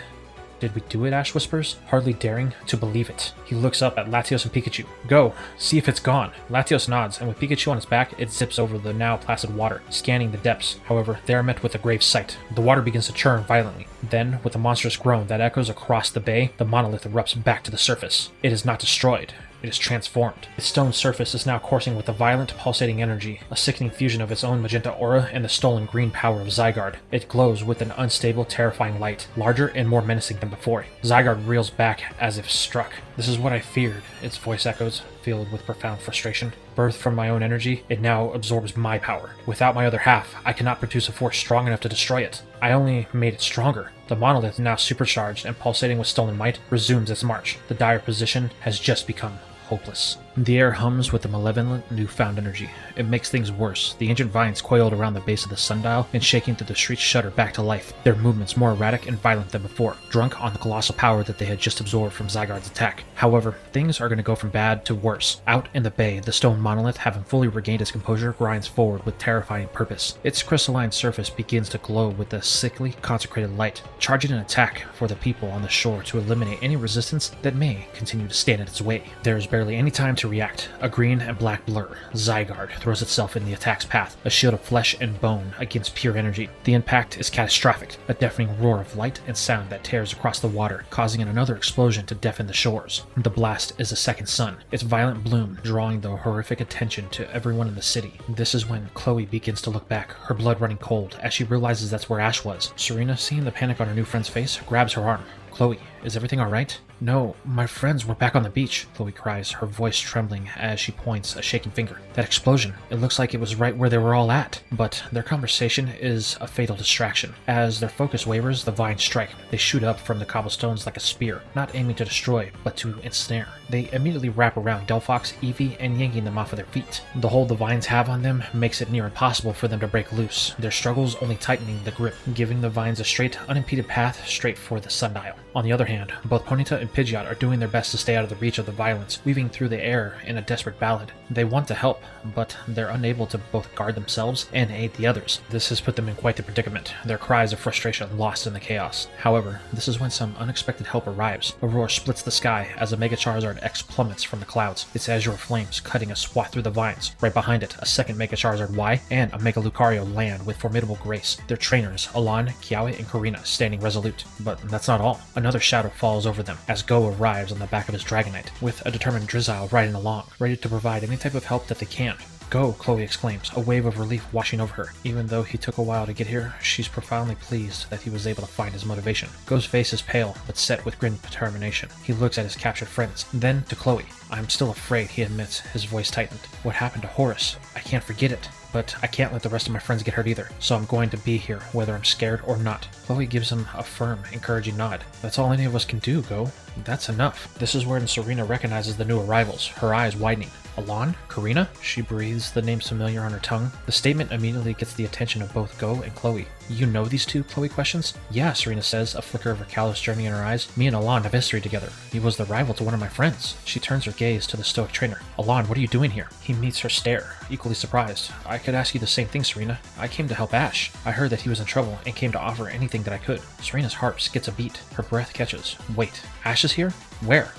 we do it? Ash whispers, hardly daring to believe it. He looks up at Latios and Pikachu. Go, see if it's gone. Latios nods, and with Pikachu on its back, it zips over the now placid water, scanning the depths. However, they are met with a grave sight. The water begins to churn violently. Then, with a monstrous groan that echoes across the bay, the monolith erupts back to the surface. It is not destroyed. It is transformed. Its stone surface is now coursing with a violent, pulsating energy, a sickening fusion of its own magenta aura and the stolen green power of Zygarde. It glows with an unstable, terrifying light, larger and more menacing than before. Zygarde reels back as if struck. This is what I feared, its voice echoes, filled with profound frustration. Birthed from my own energy, it now absorbs my power. Without my other half, I cannot produce a force strong enough to destroy it. I only made it stronger. The monolith, now supercharged and pulsating with stolen might, resumes its march. The dire position has just become hopeless. The air hums with the malevolent newfound energy. It makes things worse. The ancient vines coiled around the base of the sundial and shaking through the streets shudder back to life, their movements more erratic and violent than before, drunk on the colossal power that they had just absorbed from Zygarde's attack. However, things are going to go from bad to worse. Out in the bay, the stone monolith, having fully regained its composure, grinds forward with terrifying purpose. Its crystalline surface begins to glow with a sickly, consecrated light, charging an attack for the people on the shore to eliminate any resistance that may continue to stand in its way. There is barely any time to react. A green and black blur, Zygarde, throws itself in the attack's path, a shield of flesh and bone against pure energy. The impact is catastrophic, a deafening roar of light and sound that tears across the water, causing another explosion to deafen the shores. The blast is a second sun, its violent bloom drawing the horrific attention to everyone in the city. This is when Chloe begins to look back, her blood running cold, as she realizes that's where Ash was. Serena, seeing the panic on her new friend's face, grabs her arm. Chloe, is everything alright? No, my friends were back on the beach, Chloe cries, her voice trembling as she points a shaking finger. That explosion, it looks like it was right where they were all at. But their conversation is a fatal distraction. As their focus wavers, the vines strike. They shoot up from the cobblestones like a spear, not aiming to destroy, but to ensnare. They immediately wrap around Delphox, Eevee, and yanking them off of their feet. The hold the vines have on them makes it near impossible for them to break loose, their struggles only tightening the grip, giving the vines a straight, unimpeded path straight for the sundial. On the other hand, both Ponyta and Pidgeot are doing their best to stay out of the reach of the violence, weaving through the air in a desperate ballad. They want to help, but they're unable to both guard themselves and aid the others. This has put them in quite the predicament, their cries of frustration lost in the chaos. However, this is when some unexpected help arrives. A roar splits the sky as a Mega Charizard X plummets from the clouds, its azure flames cutting a swath through the vines. Right behind it, a second Mega Charizard Y and a Mega Lucario land with formidable grace, their trainers, Alon, Kiawe, and Karina, standing resolute. But that's not all. Another shadow falls over them as Goh arrives on the back of his Dragonite, with a determined Drizzile riding along, ready to provide any type of help that they can. Go, Chloe exclaims, a wave of relief washing over her. Even though he took a while to get here, she's profoundly pleased that he was able to find his motivation. Go's face is pale, but set with grim determination. He looks at his captured friends, then to Chloe. I'm still afraid, he admits, his voice tightened. What happened to Horus? I can't forget it. But I can't let the rest of my friends get hurt either, so I'm going to be here, whether I'm scared or not. Chloe gives him a firm, encouraging nod. That's all any of us can do, Go. That's enough. This is when Serena recognizes the new arrivals, her eyes widening. Alon? Karina? She breathes the names familiar on her tongue. The statement immediately gets the attention of both Go and Chloe. You know these two? Chloe questions. Yeah, Serena says, a flicker of her callous journey in her eyes. Me and Alon have history together. He was the rival to one of my friends. She turns her gaze to the stoic trainer. Alon, what are you doing here? He meets her stare, equally surprised. I could ask you the same thing, Serena. I came to help Ash. I heard that he was in trouble and came to offer anything that I could. Serena's heart skips a beat. Her breath catches. Wait, Ash is here? Where?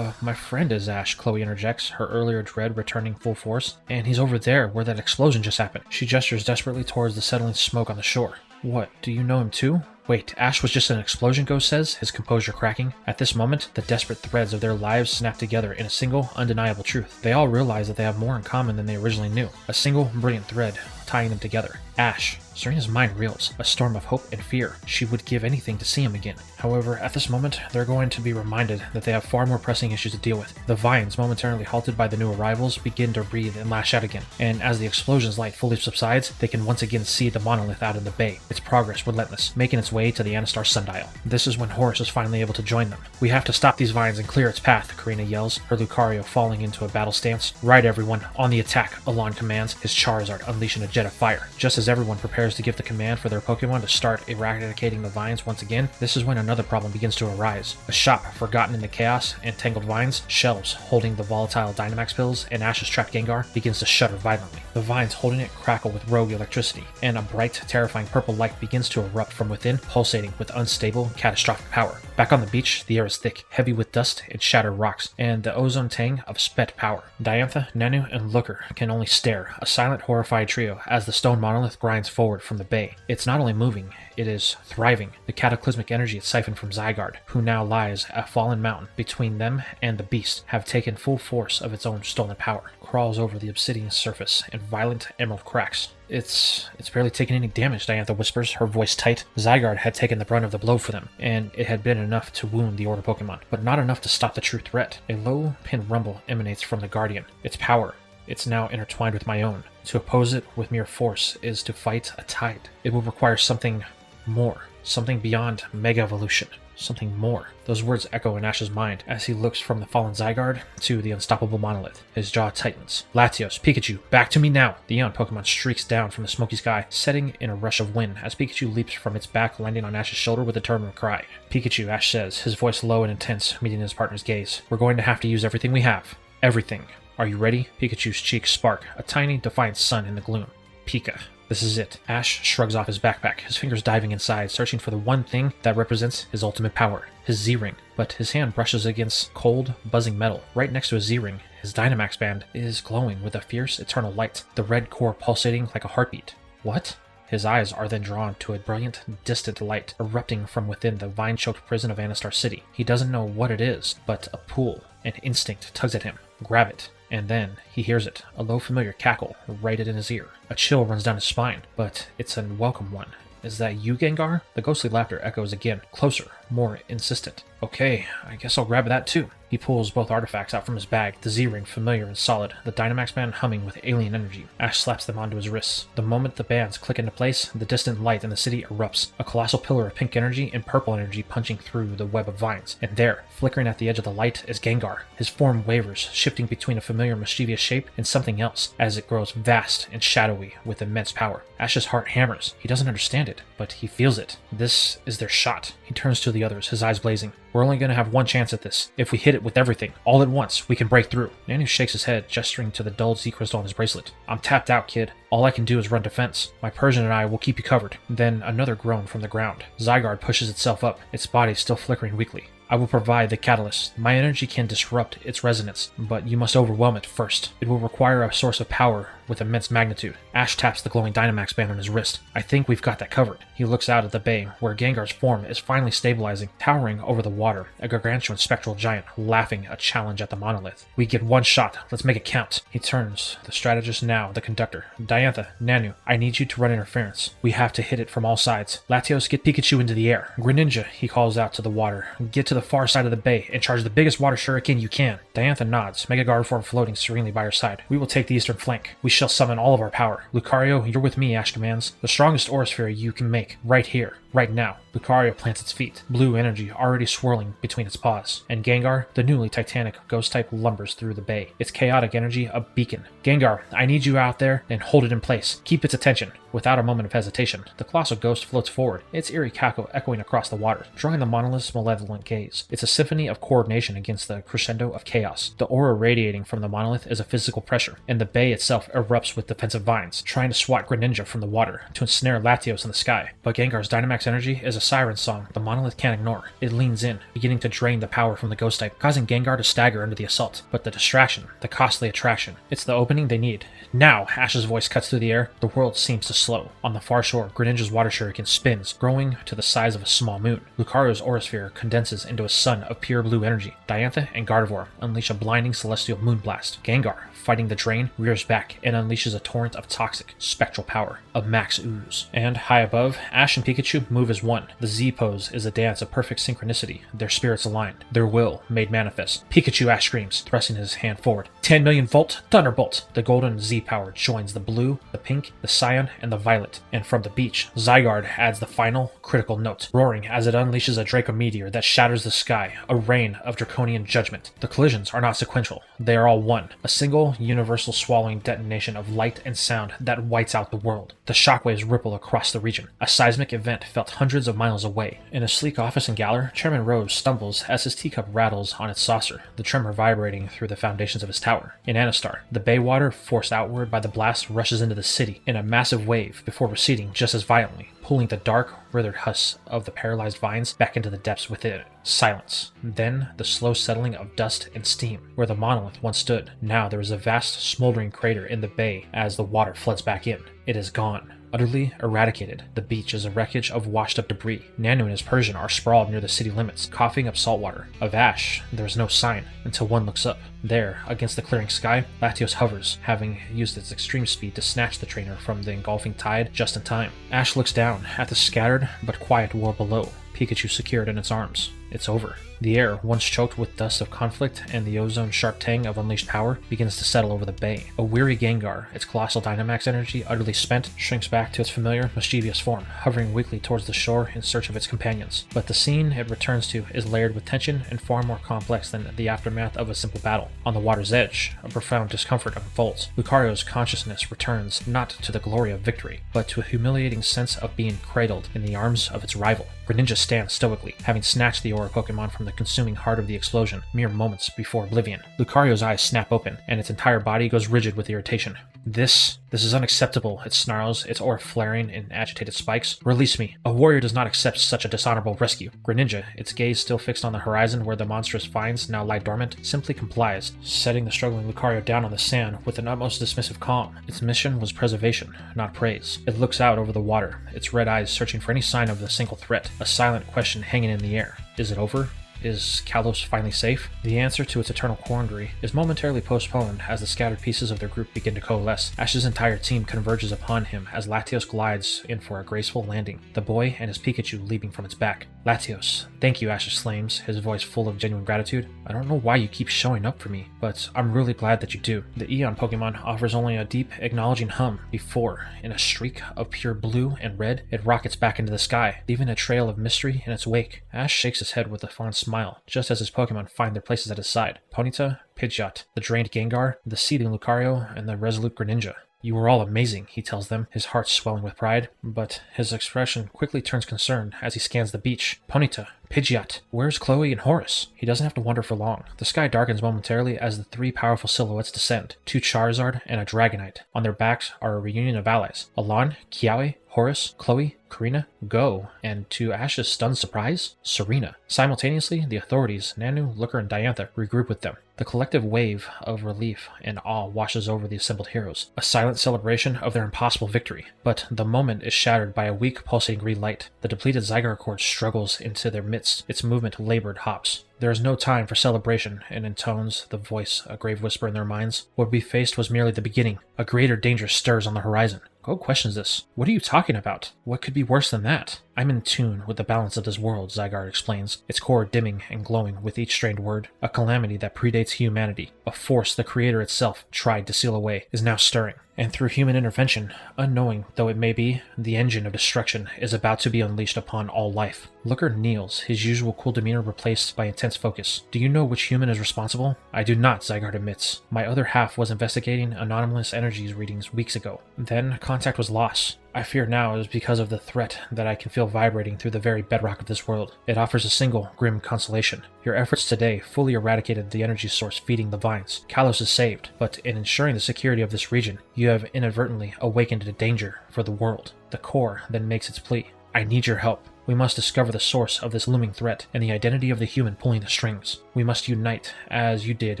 My friend is Ash, Chloe interjects, her earlier dread returning full force. And he's over there where that explosion just happened. She gestures desperately towards the settling smoke on the shore. What, do you know him too? Wait, Ash was just an explosion, Go says, his composure cracking. At this moment, the desperate threads of their lives snap together in a single, undeniable truth. They all realize that they have more in common than they originally knew. A single, brilliant thread tying them together. Ash. Serena's mind reels, a storm of hope and fear. She would give anything to see him again. However, at this moment, they're going to be reminded that they have far more pressing issues to deal with. The vines, momentarily halted by the new arrivals, begin to breathe and lash out again. And as the explosion's light fully subsides, they can once again see the monolith out in the bay, its progress relentless, making its way to the Anastar sundial. This is when Horus is finally able to join them. We have to stop these vines and clear its path, Karina yells, her Lucario falling into a battle stance. Right, everyone, on the attack, Alon commands, his Charizard unleashing a jet of fire. Just as everyone prepares to give the command for their Pokemon to start eradicating the vines once again, this is when another problem begins to arise. A shop forgotten in the chaos and tangled vines, shelves holding the volatile Dynamax pills, and Ash's trapped Gengar begins to shudder violently. The vines holding it crackle with rogue electricity, and a bright, terrifying purple light begins to erupt from within, pulsating with unstable, catastrophic power. Back on the beach, the air is thick, heavy with dust and shattered rocks, and the ozone tang of sped power. Diantha, Nanu, and Looker can only stare, a silent, horrified trio, as the stone monolith grinds forward from the bay. It's not only moving, it is thriving. The cataclysmic energy it siphoned from Zygarde, who now lies a fallen mountain between them and the beast, have taken full force of its own stolen power, crawls over the obsidian surface in violent emerald cracks. It's barely taken any damage, Diantha whispers, her voice tight. Zygarde had taken the brunt of the blow for them, and it had been enough to wound the Order Pokemon, but not enough to stop the true threat. A low, pinned rumble emanates from the Guardian. Its power, it's now intertwined with my own. To oppose it with mere force is to fight a tide. It will require something more, something beyond Mega Evolution. Something more. Those words echo in Ash's mind as he looks from the fallen Zygarde to the unstoppable monolith. His jaw tightens. Latios, Pikachu, back to me now! The Eon Pokemon streaks down from the smoky sky, setting in a rush of wind as Pikachu leaps from its back, landing on Ash's shoulder with a determined cry. Pikachu, Ash says, his voice low and intense, meeting his partner's gaze. We're going to have to use everything we have. Everything. Are you ready? Pikachu's cheeks spark, a tiny, defiant sun in the gloom. Pika. This is it. Ash shrugs off his backpack, his fingers diving inside, searching for the one thing that represents his ultimate power, his Z-Ring. But his hand brushes against cold, buzzing metal. Right next to his Z-Ring, his Dynamax band is glowing with a fierce, eternal light, the red core pulsating like a heartbeat. What? His eyes are then drawn to a brilliant, distant light erupting from within the vine-choked prison of Anistar City. He doesn't know what it is, but a pull, an instinct tugs at him. Grab it. And then he hears it, a low familiar cackle right in his ear. A chill runs down his spine, but it's an unwelcome one. Is that you, Gengar? The ghostly laughter echoes again, closer, more insistent. Okay, I guess I'll grab that too. He pulls both artifacts out from his bag, the Z-Ring familiar and solid, the Dynamax band humming with alien energy. Ash slaps them onto his wrists. The moment the bands click into place, the distant light in the city erupts, a colossal pillar of pink energy and purple energy punching through the web of vines. And there, flickering at the edge of the light, is Gengar. His form wavers, shifting between a familiar mischievous shape and something else, as it grows vast and shadowy with immense power. Ash's heart hammers. He doesn't understand it, but he feels it. This is their shot. He turns to the others, his eyes blazing. We're only going to have one chance at this. If we hit it with everything, all at once, we can break through. Nanu shakes his head, gesturing to the dulled Z-crystal on his bracelet. I'm tapped out, kid. All I can do is run defense. My Persian and I will keep you covered. Then another groan from the ground. Zygarde pushes itself up, its body still flickering weakly. I will provide the catalyst. My energy can disrupt its resonance, but you must overwhelm it first. It will require a source of power with immense magnitude. Ash taps the glowing Dynamax band on his wrist. I think we've got that covered. He looks out at the bay, where Gengar's form is finally stabilizing, towering over the water, a gargantuan spectral giant, laughing a challenge at the monolith. We get one shot. Let's make it count. He turns, the strategist now, the conductor. Diantha, Nanu, I need you to run interference. We have to hit it from all sides. Latios, get Pikachu into the air. Greninja, he calls out to the water. Get to the far side of the bay and charge the biggest water shuriken you can. Diantha nods, Mega Guard form floating serenely by her side. We will take the eastern flank. We shall summon all of our power. Lucario, you're with me, Ash commands. The strongest aura sphere you can make, right here, right now. Lucario plants its feet, blue energy already swirling between its paws. And Gengar, the newly titanic ghost type, lumbers through the bay, its chaotic energy a beacon. Gengar, I need you out there and hold it in place. Keep its attention. Without a moment of hesitation, the colossal ghost floats forward, its eerie cackle echoing across the water, drawing the monolith's malevolent gaze. It's a symphony of coordination against the crescendo of chaos. The aura radiating from the monolith is a physical pressure, and the bay itself erupts with defensive vines, trying to swat Greninja from the water, to ensnare Latios in the sky. But Gengar's Dynamax energy is a siren song the monolith can't ignore. It leans in, beginning to drain the power from the ghost type, causing Gengar to stagger under the assault. But the distraction, the costly attraction, it's the opening they need. Now, Ash's voice cuts through the air, the world seems to slow. On the far shore, Greninja's water shuriken spins, growing to the size of a small moon. Lucario's aura sphere condenses into a sun of pure blue energy. Diantha and Gardevoir unleash a blinding celestial moonblast. Gengar, fighting the drain, rears back and unleashes a torrent of toxic, spectral power, a max ooze. And high above, Ash and Pikachu move as one. The Z pose is a dance of perfect synchronicity, their spirits aligned, their will made manifest. Pikachu, Ash screams, thrusting his hand forward. 10 million volt, Thunderbolt! The golden Z power joins the blue, the pink, the cyan, and the violet, and from the beach, Zygarde adds the final, critical note, roaring as it unleashes a Draco meteor that shatters the sky, a rain of draconian judgment. The collisions are not sequential, they are all one, a single, universal swallowing detonation of light and sound that whites out the world. The shockwaves ripple across the region, a seismic event felt hundreds of miles away. In a sleek office in Galar, Chairman Rose stumbles as his teacup rattles on its saucer, the tremor vibrating through the foundations of his tower. In Anastar, the bay water, forced outward by the blast, rushes into the city in a massive wave before receding just as violently, pulling the dark, withered husks of the paralyzed vines back into the depths within it. Silence. Then the slow settling of dust and steam. Where the monolith once stood, now there is a vast, smoldering crater in the bay as the water floods back in. It is gone. Utterly eradicated, the beach is a wreckage of washed-up debris. Nanu and his Persian are sprawled near the city limits, coughing up salt water. Of Ash, there is no sign, until one looks up. There, against the clearing sky, Latios hovers, having used its extreme speed to snatch the trainer from the engulfing tide just in time. Ash looks down at the scattered but quiet world below, Pikachu secured in its arms. It's over. The air, once choked with dust of conflict and the ozone sharp tang of unleashed power, begins to settle over the bay. A weary Gengar, its colossal Dynamax energy utterly spent, shrinks back to its familiar, mischievous form, hovering weakly towards the shore in search of its companions. But the scene it returns to is layered with tension and far more complex than the aftermath of a simple battle. On the water's edge, a profound discomfort unfolds. Lucario's consciousness returns not to the glory of victory, but to a humiliating sense of being cradled in the arms of its rival. Greninja stands stoically, having snatched the Aura Pokemon from the consuming heart of the explosion, mere moments before oblivion. Lucario's eyes snap open, and its entire body goes rigid with irritation. This is unacceptable, it snarls, its aura flaring in agitated spikes. Release me. A warrior does not accept such a dishonorable rescue. Greninja, its gaze still fixed on the horizon where the monstrous vines now lie dormant, simply complies, setting the struggling Lucario down on the sand with an utmost dismissive calm. Its mission was preservation, not praise. It looks out over the water, its red eyes searching for any sign of a single threat, a silent question hanging in the air. Is it over? Is Kalos finally safe? The answer to its eternal quandary is momentarily postponed as the scattered pieces of their group begin to coalesce. Ash's entire team converges upon him as Latios glides in for a graceful landing, the boy and his Pikachu leaping from its back. Latios, thank you, Ash exclaims, his voice full of genuine gratitude. I don't know why you keep showing up for me, but I'm really glad that you do. The Eon Pokemon offers only a deep, acknowledging hum before, in a streak of pure blue and red, it rockets back into the sky, leaving a trail of mystery in its wake. Ash shakes his head with a fond smile, just as his Pokemon find their places at his side. Ponyta, Pidgeot, the drained Gengar, the seething Lucario, and the resolute Greninja. You were all amazing, he tells them, his heart swelling with pride, but his expression quickly turns concern as he scans the beach. Ponyta, Pidgeot, where's Chloe and Horus? He doesn't have to wonder for long. The sky darkens momentarily as the three powerful silhouettes descend, two Charizard and a Dragonite. On their backs are a reunion of allies, Alon, Kiawe, Horus, Chloe, Karina, Goh, and to Ash's stunned surprise, Serena. Simultaneously, the authorities, Nanu, Looker, and Diantha, regroup with them. The collective wave of relief and awe washes over the assembled heroes, a silent celebration of their impossible victory. But the moment is shattered by a weak, pulsating green light. The depleted Zygarde cord struggles into their midst, its movement labored hops. There is no time for celebration, and intones the voice a grave whisper in their minds. What we faced was merely the beginning. A greater danger stirs on the horizon. Goh questions this. What are you talking about? What could be worse than that? I'm in tune with the balance of this world, Zygarde explains, its core dimming and glowing with each strained word. A calamity that predates humanity, a force the Creator itself tried to seal away, is now stirring. And through human intervention, unknowing though it may be, the engine of destruction is about to be unleashed upon all life. Looker kneels, his usual cool demeanor replaced by intense focus. Do you know which human is responsible? I do not, Zygarde admits. My other half was investigating anomalous energies readings weeks ago. Then contact was lost. I fear now it is because of the threat that I can feel vibrating through the very bedrock of this world. It offers a single, grim consolation. Your efforts today fully eradicated the energy source feeding the vines. Kalos is saved, but in ensuring the security of this region, you have inadvertently awakened a danger for the world. The core then makes its plea. I need your help. We must discover the source of this looming threat and the identity of the human pulling the strings. We must unite, as you did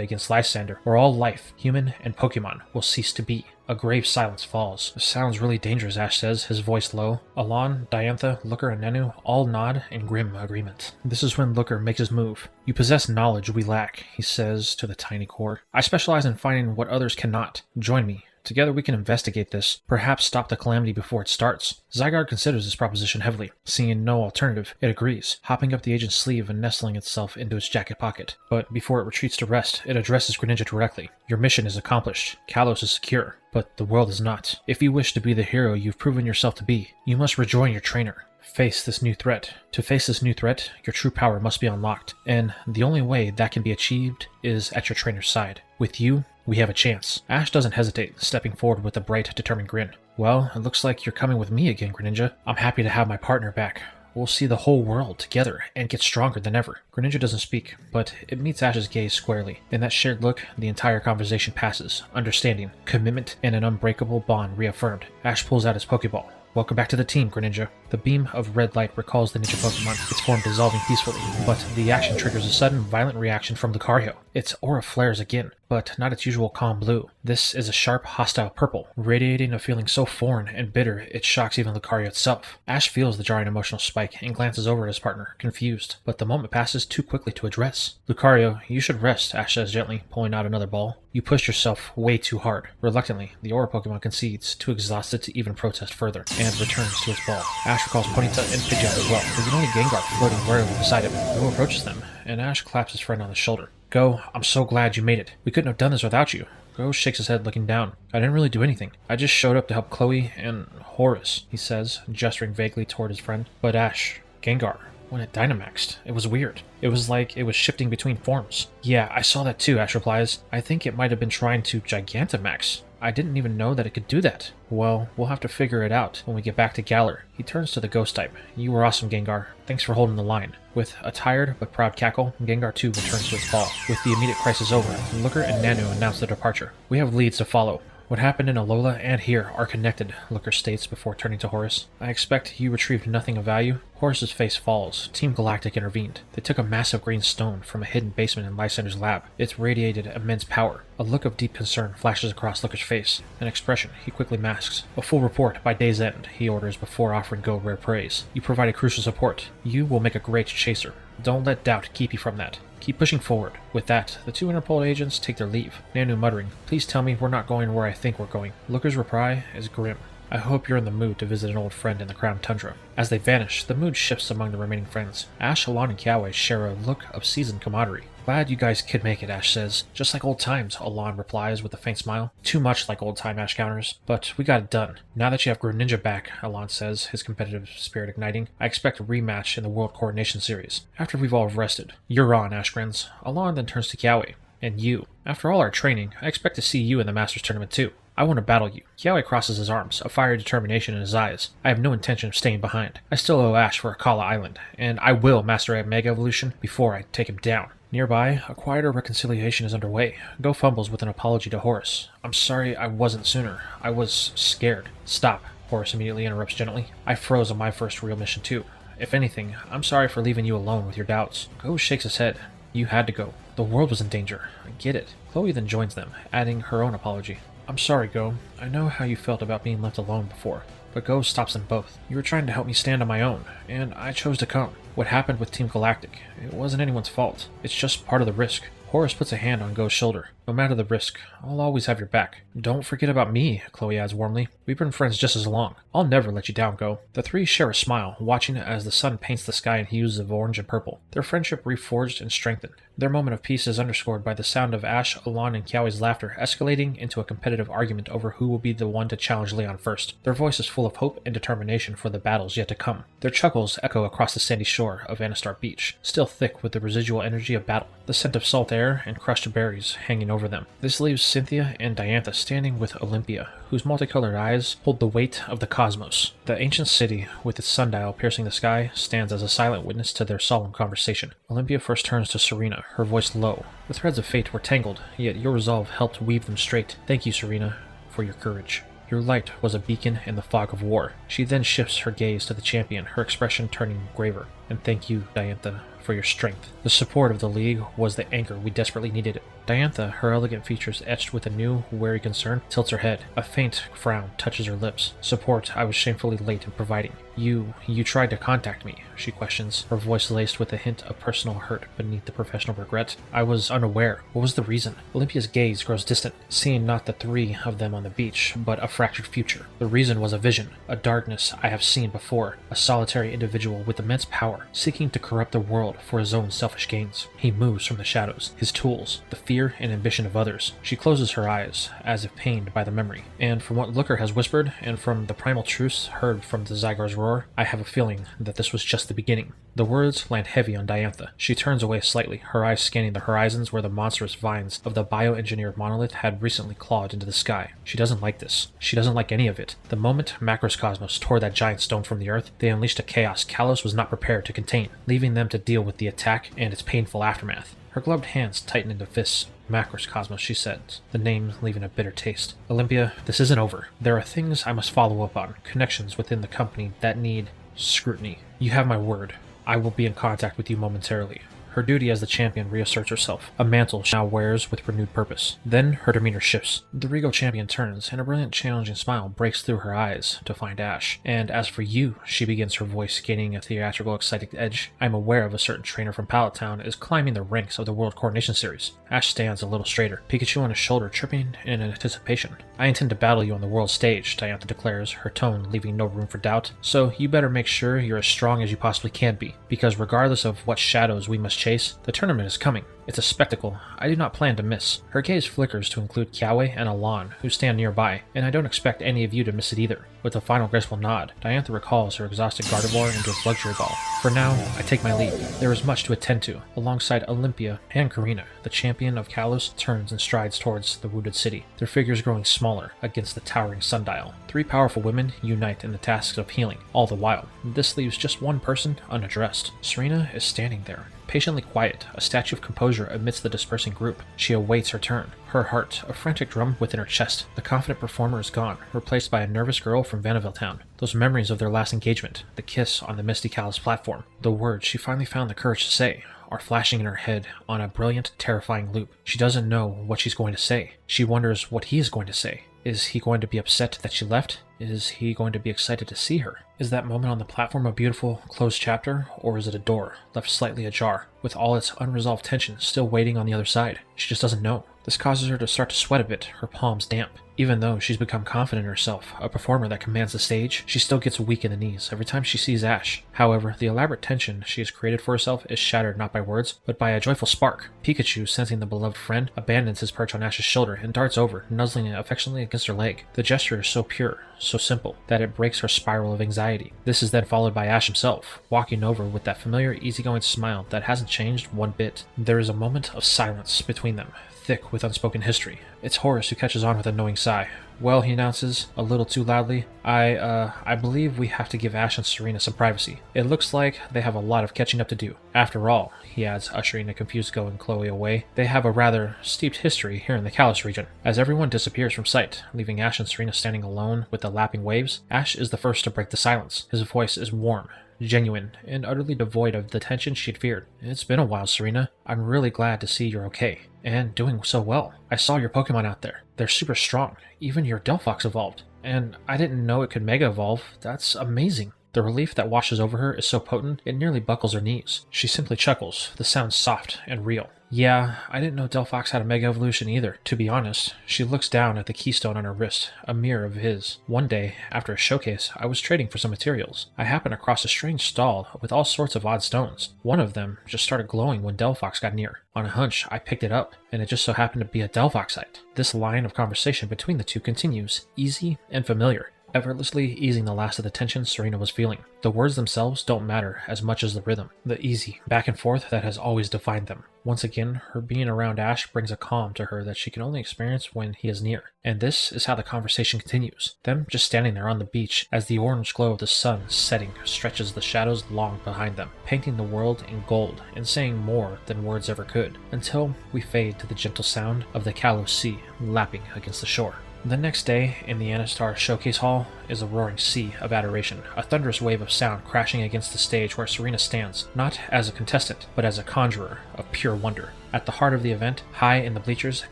against Lysander, or all life, human and Pokemon, will cease to be. A grave silence falls. It sounds really dangerous, Ash says, his voice low. Alon, Diantha, Looker, and Nanu all nod in grim agreement. This is when Looker makes his move. You possess knowledge we lack, he says to the tiny core. I specialize in finding what others cannot. Join me. Together we can investigate this, perhaps stop the calamity before it starts. Zygarde considers this proposition heavily. Seeing no alternative, it agrees, hopping up the agent's sleeve and nestling itself into its jacket pocket. But before it retreats to rest, it addresses Greninja directly. Your mission is accomplished. Kalos is secure, but the world is not. If you wish to be the hero you've proven yourself to be, you must rejoin your trainer. Face this new threat. To face this new threat, your true power must be unlocked, and the only way that can be achieved is at your trainer's side. With you, we have a chance. Ash doesn't hesitate, stepping forward with a bright, determined grin. Well, it looks like you're coming with me again, Greninja. I'm happy to have my partner back. We'll see the whole world together and get stronger than ever. Greninja doesn't speak, but it meets Ash's gaze squarely. In that shared look, the entire conversation passes. Understanding, commitment, and an unbreakable bond reaffirmed. Ash pulls out his Pokeball. Welcome back to the team, Greninja. The beam of red light recalls the ninja Pokemon, its form dissolving peacefully, but the action triggers a sudden, violent reaction from Lucario. Its aura flares again, but not its usual calm blue. This is a sharp, hostile purple, radiating a feeling so foreign and bitter it shocks even Lucario itself. Ash feels the jarring emotional spike and glances over at his partner, confused, but the moment passes too quickly to address. Lucario, you should rest, Ash says gently, pulling out another ball. You pushed yourself way too hard. Reluctantly, the aura Pokemon concedes, too exhausted to even protest further, and returns to its ball. Ash recalls Ponyta and Pidgeot as well. There's only Gengar floating warily beside him. Go approaches them, and Ash claps his friend on the shoulder. Go, I'm so glad you made it. We couldn't have done this without you. Go shakes his head looking down. I didn't really do anything. I just showed up to help Chloe and Horus, he says, gesturing vaguely toward his friend. But Ash, Gengar, when it Dynamaxed, it was weird. It was like it was shifting between forms. Yeah, I saw that too, Ash replies. I think it might have been trying to Gigantamax. I didn't even know that it could do that. Well, we'll have to figure it out when we get back to Galar. He turns to the ghost type. You were awesome, Gengar. Thanks for holding the line. With a tired but proud cackle, Gengar too returns to its ball. With the immediate crisis over, Looker and Nanu announce their departure. We have leads to follow. What happened in Alola and here are connected, Looker states before turning to Horus. I expect you retrieved nothing of value. Horus's face falls. Team Galactic intervened. They took a massive green stone from a hidden basement in Lysander's lab. It radiated immense power. A look of deep concern flashes across Looker's face, an expression he quickly masks. A full report by day's end, he orders before offering Goh rare praise. You provided crucial support. You will make a great chaser. Don't let doubt keep you from that. Keep pushing forward. With that, the two Interpol agents take their leave, Nanu muttering, Please tell me we're not going where I think we're going. Looker's reply is grim. I hope you're in the mood to visit an old friend in the Crown Tundra. As they vanish, the mood shifts among the remaining friends. Ash, Alon, and Kiawe share a look of seasoned camaraderie. Glad you guys could make it, Ash says. Just like old times, Alon replies with a faint smile. Too much like old time, Ash counters. But we got it done. Now that you have Greninja back, Alon says, his competitive spirit igniting, I expect a rematch in the World Coordination Series. After we've all rested. You're on, Ash grins. Alon then turns to Kiawe. And you. After all our training, I expect to see you in the Masters Tournament too. I want to battle you. Kiawe crosses his arms, a fiery determination in his eyes. I have no intention of staying behind. I still owe Ash for Akala Island, and I will master a Mega Evolution before I take him down. Nearby, a quieter reconciliation is underway. Go fumbles with an apology to Horus. I'm sorry I wasn't sooner. I was scared. Stop, Horus immediately interrupts gently. I froze on my first real mission too. If anything, I'm sorry for leaving you alone with your doubts. Go shakes his head. You had to go. The world was in danger. I get it. Chloe then joins them, adding her own apology. I'm sorry, Go. I know how you felt about being left alone before, but Go stops them both. You were trying to help me stand on my own, and I chose to come. What happened with Team Galactic? It wasn't anyone's fault. It's just part of the risk. Horus puts a hand on Go's shoulder. No matter the risk, I'll always have your back. Don't forget about me, Chloe adds warmly. We've been friends just as long. I'll never let you down, Go. The three share a smile, watching as the sun paints the sky in hues of orange and purple. Their friendship reforged and strengthened. Their moment of peace is underscored by the sound of Ash, Alon, and Kiawe's laughter escalating into a competitive argument over who will be the one to challenge Leon first. Their voice is full of hope and determination for the battles yet to come. Their chuckles echo across the sandy shore of Anastar Beach, still thick with the residual energy of battle, the scent of salt air and crushed berries hanging over them. This leaves Cynthia and Diantha standing with Olympia, whose multicolored eyes hold the weight of the cosmos. The ancient city, with its sundial piercing the sky, stands as a silent witness to their solemn conversation. Olympia first turns to Serena, her voice low. The threads of fate were tangled, yet your resolve helped weave them straight. Thank you, Serena, for your courage. Your light was a beacon in the fog of war. She then shifts her gaze to the champion, her expression turning graver. And thank you, Diantha, for your strength. The support of the League was the anchor we desperately needed. Diantha, her elegant features etched with a new, wary concern, tilts her head. A faint frown touches her lips. Support I was shamefully late in providing. You tried to contact me, she questions, her voice laced with a hint of personal hurt beneath the professional regret. I was unaware. What was the reason? Olympia's gaze grows distant, seeing not the three of them on the beach, but a fractured future. The reason was a vision, a darkness I have seen before, a solitary individual with immense power, seeking to corrupt the world for his own selfish gains. He moves from the shadows, his tools, the fear and ambition of others. She closes her eyes, as if pained by the memory. And from what Looker has whispered, and from the primal truths heard from the Zygarde's roar, I have a feeling that this was just the beginning. The words land heavy on Diantha. She turns away slightly, her eyes scanning the horizons where the monstrous vines of the bioengineered monolith had recently clawed into the sky. She doesn't like this. She doesn't like any of it. The moment Macrocosmos tore that giant stone from the earth, they unleashed a chaos Kalos was not prepared to contain, leaving them to deal with the attack and its painful aftermath. Her gloved hands tighten into fists. Macrocosmos, she says, the name leaving a bitter taste. Olympia, this isn't over. There are things I must follow up on, connections within the company that need scrutiny. You have my word. I will be in contact with you momentarily. Her duty as the champion reasserts herself, a mantle she now wears with renewed purpose. Then her demeanor shifts. The regal champion turns, and a brilliant, challenging smile breaks through her eyes to find Ash. And as for you, she begins, her voice gaining a theatrical, excited edge. I'm aware of a certain trainer from Pallet Town is climbing the ranks of the World Coordination Series. Ash stands a little straighter, Pikachu on his shoulder tripping in anticipation. I intend to battle you on the world stage, Diantha declares, her tone leaving no room for doubt. So you better make sure you're as strong as you possibly can be, because regardless of what shadows we must chase, the tournament is coming. It's a spectacle I do not plan to miss. Her gaze flickers to include Kiawe and Alon, who stand nearby, and I don't expect any of you to miss it either. With a final graceful nod, Diantha recalls her exhausted Gardevoir into its luxury ball. For now, I take my leave. There is much to attend to. Alongside Olympia and Karina, the champion of Kalos turns and strides towards the wounded city, their figures growing smaller against the towering sundial. Three powerful women unite in the tasks of healing, all the while. This leaves just one person unaddressed. Serena is standing there, patiently quiet, a statue of composure amidst the dispersing group. She awaits her turn, her heart a frantic drum within her chest. The confident performer is gone, replaced by a nervous girl from Vanderbilt Town. Those memories of their last engagement, the kiss on the Misty Kalos platform, the words she finally found the courage to say, are flashing in her head on a brilliant, terrifying loop. She doesn't know what she's going to say. She wonders what he is going to say. Is he going to be upset that she left? Is he going to be excited to see her? Is that moment on the platform a beautiful, closed chapter, or is it a door, left slightly ajar, with all its unresolved tension still waiting on the other side? She just doesn't know. This causes her to start to sweat a bit, her palms damp. Even though she's become confident in herself, a performer that commands the stage, she still gets weak in the knees every time she sees Ash. However, the elaborate tension she has created for herself is shattered not by words, but by a joyful spark. Pikachu, sensing the beloved friend, abandons his perch on Ash's shoulder and darts over, nuzzling it affectionately against her leg. The gesture is so pure, so simple, that it breaks her spiral of anxiety. This is then followed by Ash himself, walking over with that familiar, easygoing smile that hasn't changed one bit. There is a moment of silence between them, thick with unspoken history. It's Horus who catches on with a knowing sigh. Well, he announces, a little too loudly, I believe we have to give Ash and Serena some privacy. It looks like they have a lot of catching up to do. After all, he adds, ushering a confused Goh and Chloe away, they have a rather steeped history here in the Kalos region. As everyone disappears from sight, leaving Ash and Serena standing alone with the lapping waves, Ash is the first to break the silence. His voice is warm, genuine, and utterly devoid of the tension she'd feared. It's been a while, Serena. I'm really glad to see you're okay, and doing so well. I saw your Pokemon out there. They're super strong. Even your Delphox evolved. And I didn't know it could Mega Evolve. That's amazing. The relief that washes over her is so potent, it nearly buckles her knees. She simply chuckles, the sound soft and real. Yeah, I didn't know Delphox had a Mega Evolution either. To be honest, she looks down at the keystone on her wrist, a mirror of his. One day, after a showcase, I was trading for some materials. I happened across a strange stall with all sorts of odd stones. One of them just started glowing when Delphox got near. On a hunch, I picked it up, and it just so happened to be a Delphoxite. This line of conversation between the two continues, easy and familiar, effortlessly easing the last of the tension Serena was feeling. The words themselves don't matter as much as the rhythm, the easy back and forth that has always defined them. Once again, her being around Ash brings a calm to her that she can only experience when he is near. And this is how the conversation continues, them just standing there on the beach as the orange glow of the sun setting stretches the shadows long behind them, painting the world in gold and saying more than words ever could, until we fade to the gentle sound of the Kalos Sea lapping against the shore. The next day, in the Anastar Showcase Hall, is a roaring sea of adoration, a thunderous wave of sound crashing against the stage where Serena stands, not as a contestant, but as a conjurer of pure wonder. At the heart of the event, high in the bleachers,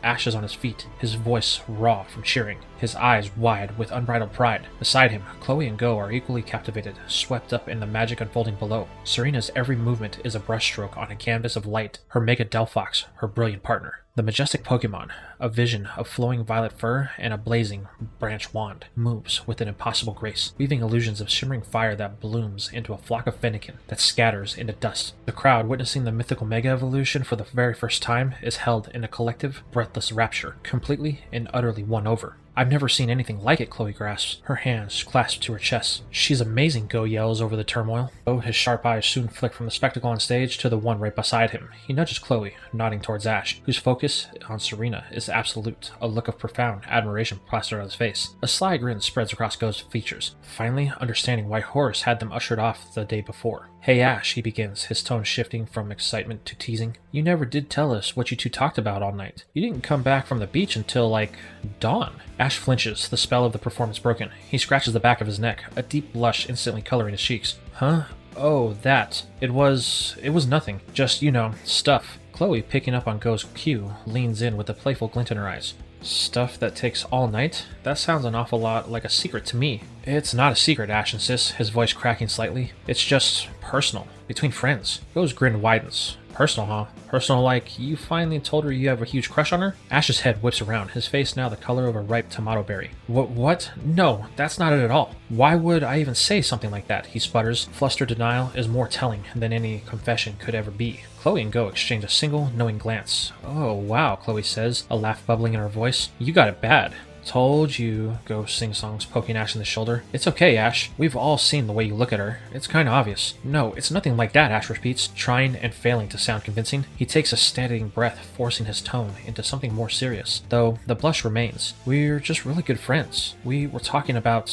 Ash is on his feet, his voice raw from cheering, his eyes wide with unbridled pride. Beside him, Chloe and Goh are equally captivated, swept up in the magic unfolding below. Serena's every movement is a brushstroke on a canvas of light, her Mega Delphox, her brilliant partner. The majestic Pokemon, a vision of flowing violet fur and a blazing branch wand, moves with an impossible grace, weaving illusions of shimmering fire that blooms into a flock of Fennekin that scatters into dust. The crowd, witnessing the mythical Mega Evolution for the very first time, is held in a collective, breathless rapture, completely and utterly won over. I've never seen anything like it, Chloe grasps, her hands clasped to her chest. She's amazing, Goh yells over the turmoil. Goh, his sharp eyes soon flick from the spectacle on stage to the one right beside him. He nudges Chloe, nodding towards Ash, whose focus on Serena is absolute, a look of profound admiration plastered on his face. A sly grin spreads across Goh's features, finally understanding why Horus had them ushered off the day before. Hey Ash, he begins, his tone shifting from excitement to teasing. You never did tell us what you two talked about all night. You didn't come back from the beach until, dawn. Ash flinches, the spell of the performance broken. He scratches the back of his neck, a deep blush instantly coloring his cheeks. Huh? Oh, that. It was nothing. Just, stuff. Chloe, picking up on Goh's cue, leans in with a playful glint in her eyes. Stuff that takes all night? That sounds an awful lot like a secret to me. It's not a secret, Ash insists, his voice cracking slightly. It's just personal, between friends. Goh's grin widens. Personal, huh? Personal like you finally told her you have a huge crush on her? Ash's head whips around, his face now the color of a ripe tomato berry. What? No, that's not it at all. Why would I even say something like that? He sputters. Flustered denial is more telling than any confession could ever be. Chloe and Goh exchange a single, knowing glance. Oh, wow, Chloe says, a laugh bubbling in her voice. You got it bad. Told you, Goh sing-songs, poking Ash in the shoulder. It's okay, Ash. We've all seen the way you look at her. It's kinda obvious. No, it's nothing like that, Ash repeats, trying and failing to sound convincing. He takes a steadying breath, forcing his tone into something more serious. Though, the blush remains. We're just really good friends. We were talking about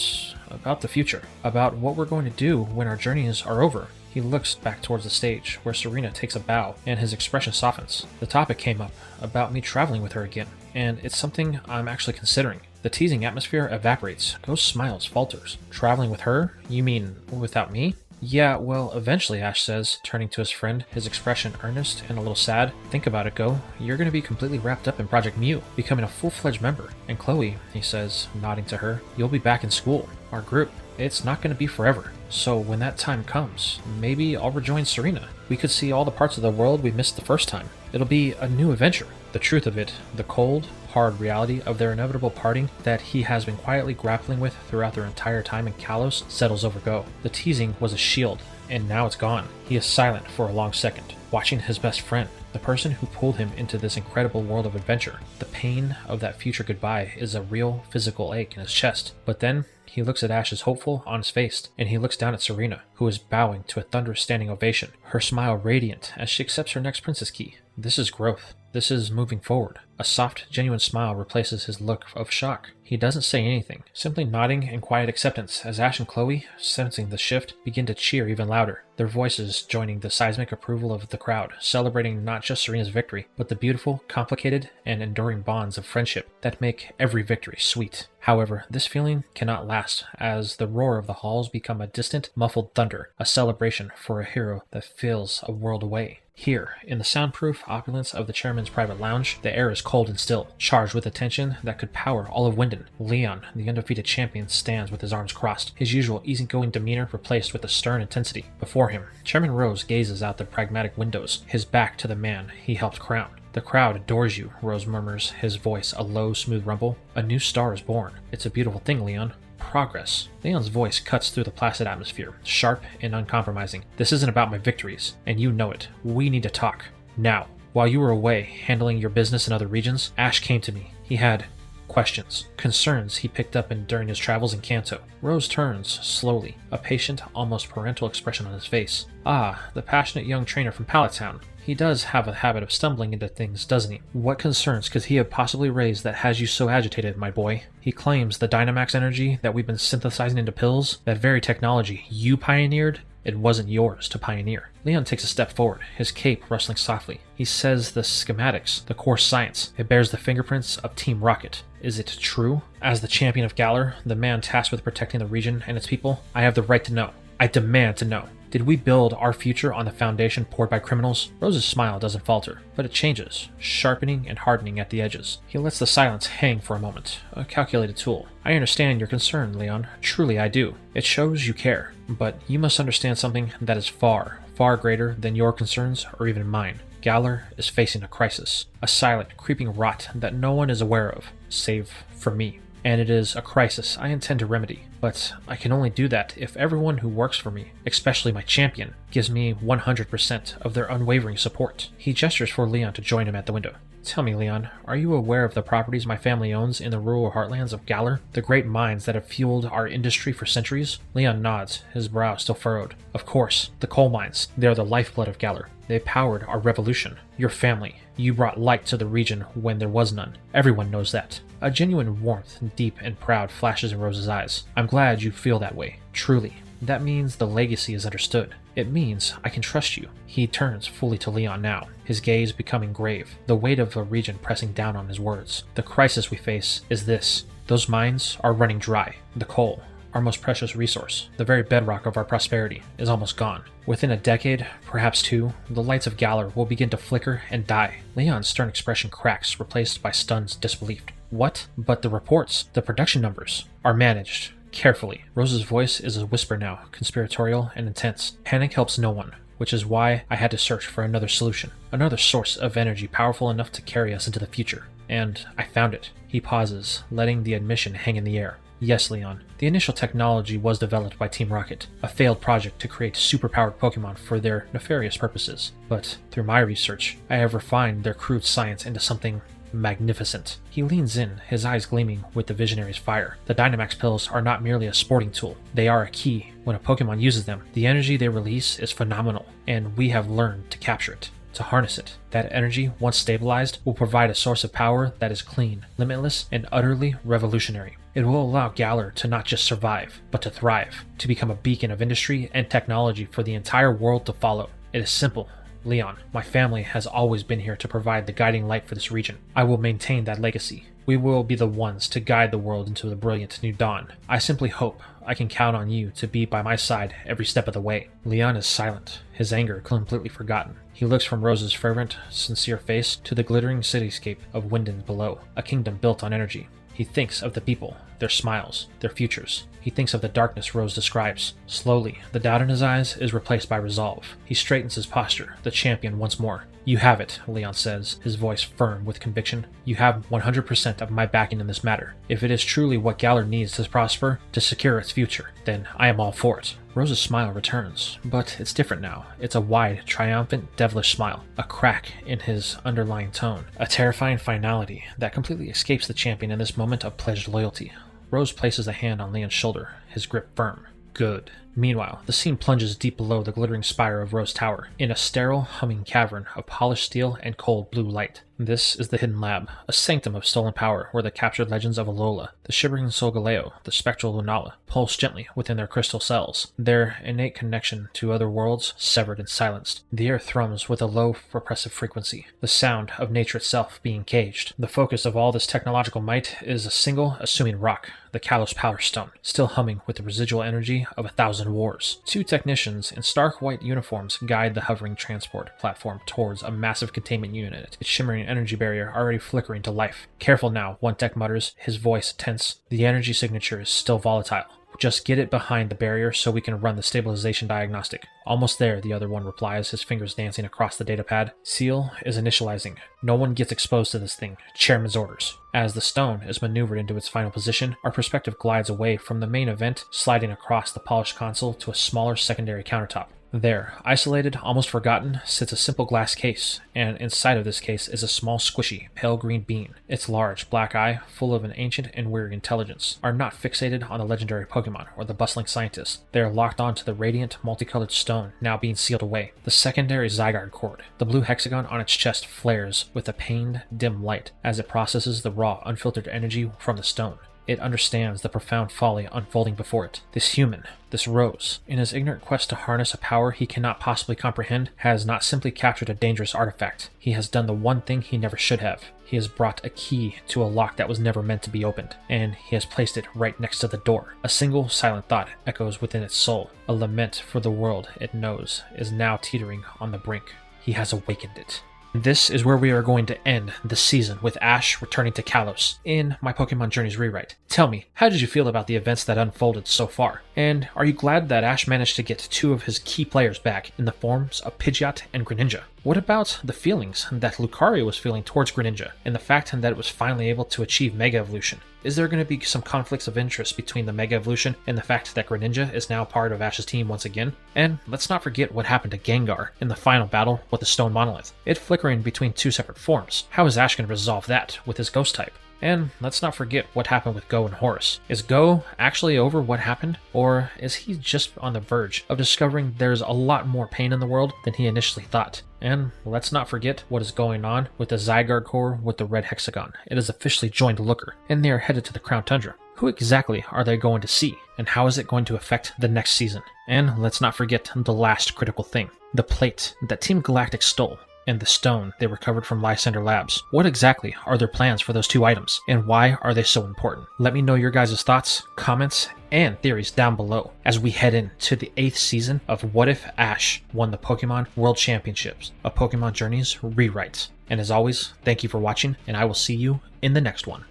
the future. About what we're going to do when our journeys are over. He looks back towards the stage, where Serena takes a bow, and his expression softens. The topic came up, about me traveling with her again, and it's something I'm actually considering. The teasing atmosphere evaporates. Goh smiles, falters. Traveling with her? You mean without me? Yeah, well, eventually, Ash says, turning to his friend, his expression earnest and a little sad. Think about it, Goh. You're going to be completely wrapped up in Project Mew, becoming a full-fledged member. And Chloe, he says, nodding to her, you'll be back in school. Our group, it's not going to be forever. So when that time comes, maybe I'll rejoin Serena. We could see all the parts of the world we missed the first time. It'll be a new adventure. The truth of it, the cold, hard reality of their inevitable parting that he has been quietly grappling with throughout their entire time in Kalos, settles over Goh. The teasing was a shield, and now it's gone. He is silent for a long second, watching his best friend, the person who pulled him into this incredible world of adventure. The pain of that future goodbye is a real physical ache in his chest. But then, he looks at Ash's hopeful, honest face, and he looks down at Serena, who is bowing to a thunderous standing ovation, her smile radiant as she accepts her next princess key. This is growth. This is moving forward. A soft, genuine smile replaces his look of shock. He doesn't say anything, simply nodding in quiet acceptance as Ash and Chloe, sensing the shift, begin to cheer even louder, their voices joining the seismic approval of the crowd, celebrating not just Serena's victory, but the beautiful, complicated, and enduring bonds of friendship that make every victory sweet. However, this feeling cannot last, as the roar of the halls become a distant, muffled thunder, a celebration for a hero that feels a world away. Here, in the soundproof opulence of the chairman's private lounge, the air is cold and still, charged with a tension that could power all of Wyndon. Leon, the undefeated champion, stands with his arms crossed, his usual easygoing demeanor replaced with a stern intensity. Before him, Chairman Rose gazes out the pragmatic windows, his back to the man he helped crown. The crowd adores you, Rose murmurs, his voice a low, smooth rumble. A new star is born. It's a beautiful thing, Leon. Progress. Leon's voice cuts through the placid atmosphere, sharp and uncompromising. This isn't about my victories, and you know it. We need to talk. Now. While you were away, handling your business in other regions, Ash came to me. He had questions, concerns he picked up during his travels in Kanto. Rose turns, slowly, a patient, almost parental expression on his face. Ah, the passionate young trainer from Pallet Town. He does have a habit of stumbling into things, doesn't he? What concerns could he have possibly raised that has you so agitated, my boy? He claims the Dynamax energy that we've been synthesizing into pills, that very technology you pioneered, it wasn't yours to pioneer. Leon takes a step forward, his cape rustling softly. He says the schematics, the core science, it bears the fingerprints of Team Rocket. Is it true? As the champion of Galar, the man tasked with protecting the region and its people, I have the right to know. I demand to know. Did we build our future on the foundation poured by criminals? Rose's smile doesn't falter, but it changes, sharpening and hardening at the edges. He lets the silence hang for a moment, a calculated tool. I understand your concern, Leon. Truly I do. It shows you care. But you must understand something that is far, far greater than your concerns or even mine. Galar is facing a crisis, a silent, creeping rot that no one is aware of, save for me. And it is a crisis I intend to remedy. But I can only do that if everyone who works for me, especially my champion, gives me 100% of their unwavering support. He gestures for Leon to join him at the window. Tell me, Leon, are you aware of the properties my family owns in the rural heartlands of Galar? The great mines that have fueled our industry for centuries? Leon nods, his brow still furrowed. Of course, the coal mines. They are the lifeblood of Galar. They powered our revolution. Your family. You brought light to the region when there was none. Everyone knows that. A genuine warmth, deep and proud, flashes in Rose's eyes. I'm glad you feel that way. Truly. That means the legacy is understood. It means I can trust you. He turns fully to Leon now, his gaze becoming grave, the weight of a region pressing down on his words. The crisis we face is this. Those mines are running dry. The coal, our most precious resource, the very bedrock of our prosperity, is almost gone. Within a decade, perhaps two, the lights of Galar will begin to flicker and die. Leon's stern expression cracks, replaced by stunned disbelief. What? But the reports, the production numbers, are managed carefully. Rose's voice is a whisper now, conspiratorial and intense. Panic helps no one, which is why I had to search for another solution, another source of energy powerful enough to carry us into the future. And I found it. He pauses, letting the admission hang in the air. Yes, Leon. The initial technology was developed by Team Rocket, a failed project to create superpowered Pokemon for their nefarious purposes. But through my research, I have refined their crude science into something magnificent. He leans in, his eyes gleaming with the visionary's fire. The Dynamax pills are not merely a sporting tool. They are a key. When a Pokemon uses them, the energy they release is phenomenal, and we have learned to capture it, to harness it. That energy, once stabilized, will provide a source of power that is clean, limitless, and utterly revolutionary. It will allow Galar to not just survive, but to thrive, to become a beacon of industry and technology for the entire world to follow. It is simple. Leon, my family has always been here to provide the guiding light for this region. I will maintain that legacy. We will be the ones to guide the world into the brilliant new dawn. I simply hope I can count on you to be by my side every step of the way. Leon is silent, his anger completely forgotten. He looks from Rose's fervent, sincere face to the glittering cityscape of Wyndon below, a kingdom built on energy. He thinks of the people, their smiles, their futures. He thinks of the darkness Rose describes. Slowly, the doubt in his eyes is replaced by resolve. He straightens his posture, the champion once more. You have it, Leon says, his voice firm with conviction. You have 100% of my backing in this matter. If it is truly what Galar needs to prosper, to secure its future, then I am all for it. Rose's smile returns, but it's different now. It's a wide, triumphant, devilish smile, a crack in his underlying tone, a terrifying finality that completely escapes the champion in this moment of pledged loyalty. Rose places a hand on Leon's shoulder, his grip firm. Good. Meanwhile, the scene plunges deep below the glittering spire of Rose Tower, in a sterile, humming cavern of polished steel and cold blue light. This is the Hidden Lab, a sanctum of stolen power where the captured legends of Alola, the shivering Solgaleo, the spectral Lunala, pulse gently within their crystal cells, their innate connection to other worlds severed and silenced. The air thrums with a low, repressive frequency, the sound of nature itself being caged. The focus of all this technological might is a single, assuming rock, the Kalos Power Stone, still humming with the residual energy of 1,000 wars. Two technicians in stark white uniforms guide the hovering transport platform towards a massive containment unit, its shimmering energy barrier already flickering to life. Careful now, one tech mutters, his voice tense. The energy signature is still volatile. Just get it behind the barrier so we can run the stabilization diagnostic. Almost there, the other one replies, his fingers dancing across the datapad. Seal is initializing. No one gets exposed to this thing. Chairman's orders. As the stone is maneuvered into its final position, our perspective glides away from the main event, sliding across the polished console to a smaller secondary countertop. There, isolated, almost forgotten, sits a simple glass case, and inside of this case is a small, squishy, pale green being. Its large, black eye, full of an ancient and weary intelligence, are not fixated on the legendary Pokemon or the bustling scientists. They are locked onto the radiant, multicolored stone now being sealed away. The secondary Zygarde cord. The blue hexagon on its chest flares with a pained, dim light as it processes the raw, unfiltered energy from the stone. It understands the profound folly unfolding before it. This human, this Rose, in his ignorant quest to harness a power he cannot possibly comprehend, has not simply captured a dangerous artifact. He has done the one thing he never should have. He has brought a key to a lock that was never meant to be opened, and he has placed it right next to the door. A single silent thought echoes within its soul. A lament for the world it knows is now teetering on the brink. He has awakened it. This is where we are going to end the season, with Ash returning to Kalos in My Pokemon Journeys rewrite. Tell me, how did you feel about the events that unfolded so far? And are you glad that Ash managed to get 2 of his key players back in the forms of Pidgeot and Greninja? What about the feelings that Lucario was feeling towards Greninja, and the fact that it was finally able to achieve Mega Evolution? Is there going to be some conflicts of interest between the Mega Evolution and the fact that Greninja is now part of Ash's team once again? And let's not forget what happened to Gengar in the final battle with the Stone Monolith. It flickering between 2 separate forms. How is Ash going to resolve that with his Ghost type? And let's not forget what happened with Goh and Horus. Is Goh actually over what happened, or is he just on the verge of discovering there's a lot more pain in the world than he initially thought? And let's not forget what is going on with the Zygarde core with the red hexagon. It has officially joined Looker, and they are headed to the Crown Tundra. Who exactly are they going to see, and how is it going to affect the next season? And let's not forget the last critical thing, the plate that Team Galactic stole, and the stone they recovered from Lysander Labs. What exactly are their plans for those 2 items, and why are they so important? Let me know your guys' thoughts, comments, and theories down below as we head into the 8th season of What If Ash won the Pokemon World Championships, a Pokemon Journeys rewrite. And as always, thank you for watching, and I will see you in the next one.